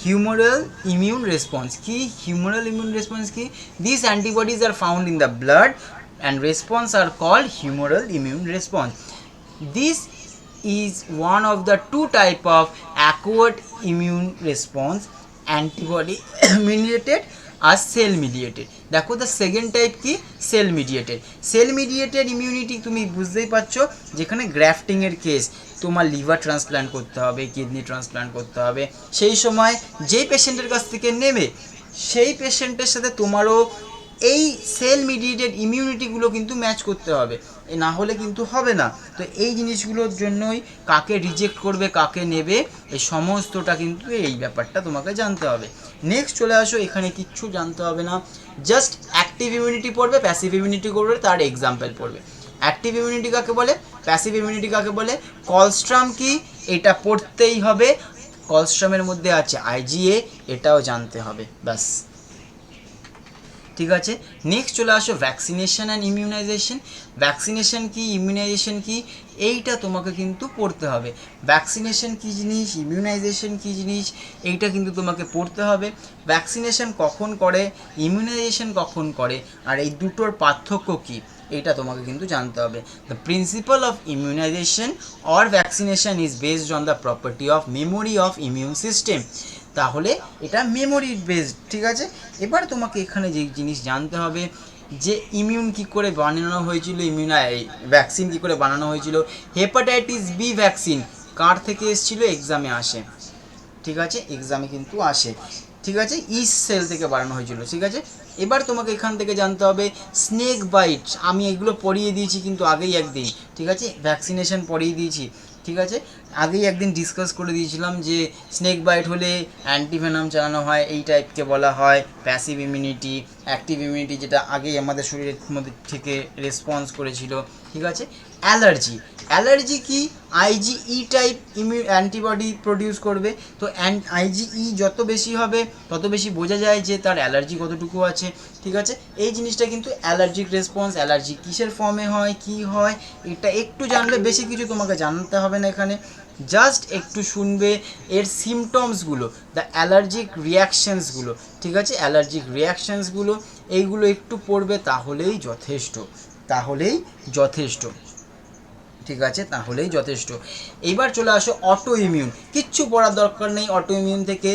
humoral immune response কি, humoral immune response কি, these antibodies are found in the blood and response are called humoral immune response. This is one of the two type of acquired immune response, antibody mediated আর cell mediated. দেখো the second type কি, cell mediated. Cell mediated immunity তুমি বুঝতেই পারছো, যেখানে গ্রাফটিংয়ের case, তোমার liver transplant করতে হবে, কিডনি ট্রান্সপ্ল্যান্ট করতে হবে, সেই সময় যেই পেশেন্টের কাছ থেকে নেবে সেই পেশেন্টের সাথে তোমারও এই সেল মিডিয়েটেড ইমিউনিটিগুলো কিন্তু ম্যাচ করতে হবে, না হলে কিন্তু হবে না। তো এই জিনিসগুলোর জন্যই কাকে রিজেক্ট করবে, কাকে নেবে, এই সমস্তটা কিন্তু এই ব্যাপারটা তোমাকে জানতে হবে। নেক্সট চলে আসো, এখানে কিচ্ছু জানতে হবে না, জাস্ট অ্যাক্টিভ ইমিউনিটি পড়বে, প্যাসিভ ইমিউনিটি করবে, তার এক্সাম্পল পড়বে। অ্যাক্টিভ ইমিউনিটি কাকে বলে, প্যাসিভ ইমিউনিটি কাকে বলে, কলস্ট্রাম কি এটা পড়তেই হবে, কলস্ট্রামের মধ্যে আছে আইজিএ, এটাও জানতে হবে, ব্যাস, ঠিক আছে। নেক্সট চলে আসো ভ্যাকসিনেশন অ্যান্ড ইমিউনাইজেশন। ভ্যাকসিনেশন কি, ইমিউনাইজেশন কি, এইটা তোমাকে কিন্তু পড়তে হবে। ভ্যাকসিনেশন কী জিনিস, ইমিউনাইজেশন কী জিনিস, এইটা কিন্তু তোমাকে পড়তে হবে। ভ্যাকসিনেশন কখন করে, ইমিউনাইজেশন কখন করে, আর এই দুটোর পার্থক্য কী, এইটা তোমাকে কিন্তু জানতে হবে। The principle of immunization or vaccination is based on the property of memory of immune system. তাহলে এটা মেমোরি বেসড, ঠিক আছে। এবার তোমাকে এখানে যে জিনিস জানতে হবে যে ইমিউন কী করে বানানো হয়েছিল, ভ্যাকসিন কী করে বানানো হয়েছিল। হেপাটাইটিস বি ভ্যাকসিন কার থেকে এসেছিলো, এক্সামে আসে, ঠিক আছে, এক্সামে কিন্তু আসে, ঠিক আছে, ইস্ট সেল থেকে বানানো হয়েছিল, ঠিক আছে। এবার তোমাকে এখান থেকে জানতে হবে স্নেক বাইট, আমি এগুলো পড়িয়ে দিয়েছি কিন্তু আগেই একদিন, ঠিক আছে, ভ্যাকসিনেশন পড়িয়ে দিয়েছি, ঠিক আছে, আগেই একদিন ডিসকাস করে দিয়েছিলাম যে স্নেক বাইট হলে অ্যান্টিভেনাম চালানো হয়, এই টাইপকে বলা হয় প্যাসিভ ইমিউনিটি। অ্যাক্টিভ ইমিউনিটি যেটা আগেই আমাদের শরীরের মধ্যে থেকে রেসপন্স করেছিল, ঠিক আছে। অ্যালার্জি, অ্যালার্জি কি, আইজিই টাইপ অ্যান্টিবডি প্রডিউস করবে। তো আইজিই যত বেশি হবে তত বেশি বোঝা যায় যে তার অ্যালার্জি কতটুকু আছে, ঠিক আছে। এই জিনিসটা কিন্তু অ্যালার্জিক রেসপন্স, অ্যালার্জি কিসের ফর্মে হয়, কি হয়, এটা একটু জানলে, বেশি কিছু তোমাকে জানতে হবে না এখানে, জাস্ট একটু শুনবে এর সিমটমসগুলো, দ্য অ্যালার্জিক রিয়াকশানসগুলো, ঠিক আছে, অ্যালার্জিক রিয়াকশানসগুলো এইগুলো একটু পড়বে, তাহলেই যথেষ্ট, তাহলেই যথেষ্ট, ঠিক আছে, তাহলেই যথেষ্ট। এইবার চলে আসো অটো ইমিউন, কিচ্ছু পড়ার দরকার নেই অটো ইমিউন থেকে,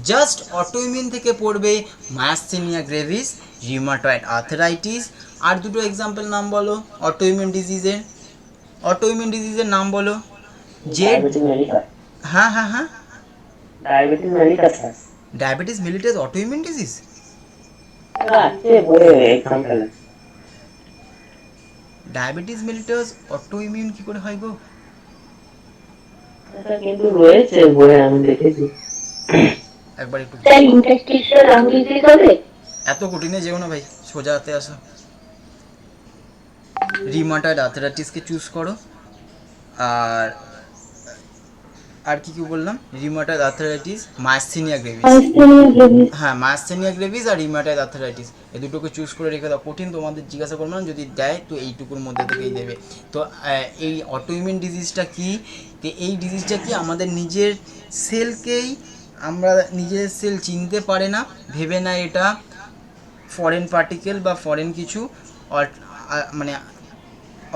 জাস্ট অটো ইমিউন থেকে পড়বে মায়াস্থেনিয়া গ্রেভিস, রিউমাটয়েড আর্থরাইটিস। আর দুটো এক্সাম্পল নাম বলো অটো ইমিউন ডিজিজের, অটো ইমিউন ডিজিজের নাম বলো। যে হ্যাঁ হ্যাঁ হ্যাঁ, diabetes mellitus diabetes mellitus auto immune disease, আছে বলে example, diabetes mellitus auto immune কি করে হয় গো? এটা কিন্তু রয়েছে বলে আমি দেখেছি। একবার একটু তাই ইন্টারস্টিশিয়াল লাং ডিজিজ হবে, এত কঠিনে যেও না ভাই, সোজা হাতে আসো। রিউমাটয়েড আর্থরাইটিসকে চুজ করো, আর আর কি কি বললাম, রিউমাটয়েড আর্থরাইটিস, মায়াস্থেনিয়া গ্রেভিস, হ্যাঁ মায়াস্থেনিয়া গ্রেভিস আর রিউমাটয়েড আর্থরাইটিস, এই দুটোকে চুজ করে রেখে দাও। কঠিন তোমাদের জিজ্ঞাসা করবো না, যদি দেয় তো এইটুকুর মধ্যে থেকেই দেবে। তো এই অটোইমিউন ডিজিজটা কি, তো এই ডিজিজটা কি আমাদের নিজের সেলকেই, আমরা নিজের সেল চিনতে পারে না, ভেবে না এটা ফরেন পার্টিকেল বা ফরেন কিছু, মানে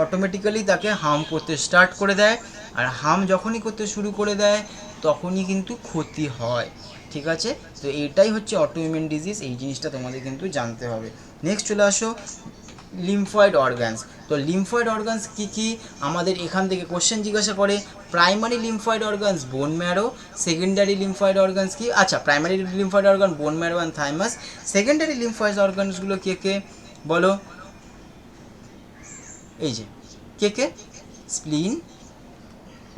অটোমেটিক্যালি তাকে হার্ম করতে স্টার্ট করে দেয়, আর হার্ম যখনই করতে শুরু করে দেয় তখনই কিন্তু ক্ষতি হয়, ঠিক আছে। তো এইটাই হচ্ছে অটোইমিউন ডিজিজ, এই জিনিসটা তোমাদের কিন্তু জানতে হবে। নেক্সট চলে আসো লিম্ফয়েড অর্গানস। তো লিম্ফয়েড অর্গানস কী কী, আমাদের এখান থেকে কোশ্চেন জিজ্ঞাসা করে। Primary lymphoid organs bone marrow, secondary lymphoid organs কি, আচ্ছা primary lymphoid organ bone marrow and thymus, secondary lymphoid অর্গানসগুলো কে কে বলো, এই যে কে কে, spleen,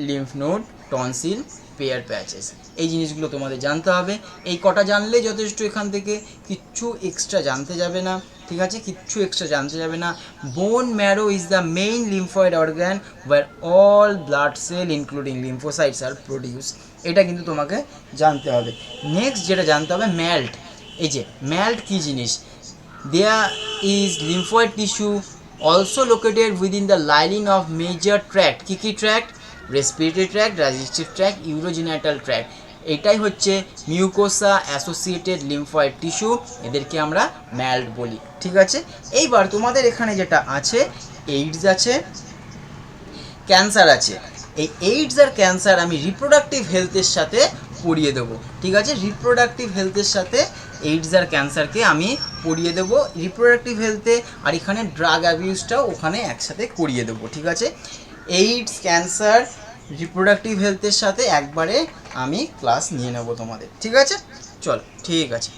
lymph node, tonsil, Peyer's patches, এই জিনিসগুলো তোমাদের জানতে হবে। এই কটা জানলে যথেষ্ট, এখান থেকে কিচ্ছু এক্সট্রা জানতে যাবে না, ঠিক আছে, কিচ্ছু এক্সট্রা জানতে যাবে না। Bone marrow is the main lymphoid organ where all blood cell including lymphocytes are produce. এটা কিন্তু তোমাকে জানতে হবে। নেক্সট যেটা জানতে হবে ম্যাল্ট। এই যে ম্যাল্ট কী জিনিস, there is lymphoid tissue also located within the lining of major tract. কী কী tract? Respiratory tract, digestive tract, urogenital tract. এটাই হচ্ছে মিউকোসা অ্যাসোসিয়েটেড লিম্ফয়েড টিস্যু, এদেরকে আমরা ম্যাল্ট বলি। ঠিক আছে, এইবার তোমাদের এখানে যেটা আছে, এইডস আছে, ক্যান্সার আছে। এই এইডস আর ক্যান্সার আমি রিপ্রোডাক্টিভ হেলথের সাথে পড়িয়ে দেবো। ঠিক আছে, রিপ্রোডাক্টিভ হেলথের সাথে এইডস আর ক্যান্সারকে আমি পড়িয়ে দেবো রিপ্রোডাক্টিভ হেলথে, আর এখানে ড্রাগ অ্যাবিউজটাও ওখানে একসাথে করিয়ে দেবো। ঠিক আছে, এইডস ক্যান্সার রিপ্রোডাক্টিভ হেলথের সাথে একবারে আমি ক্লাস নিয়ে নেবো তোমাদের। ঠিক আছে, চল ঠিক আছে।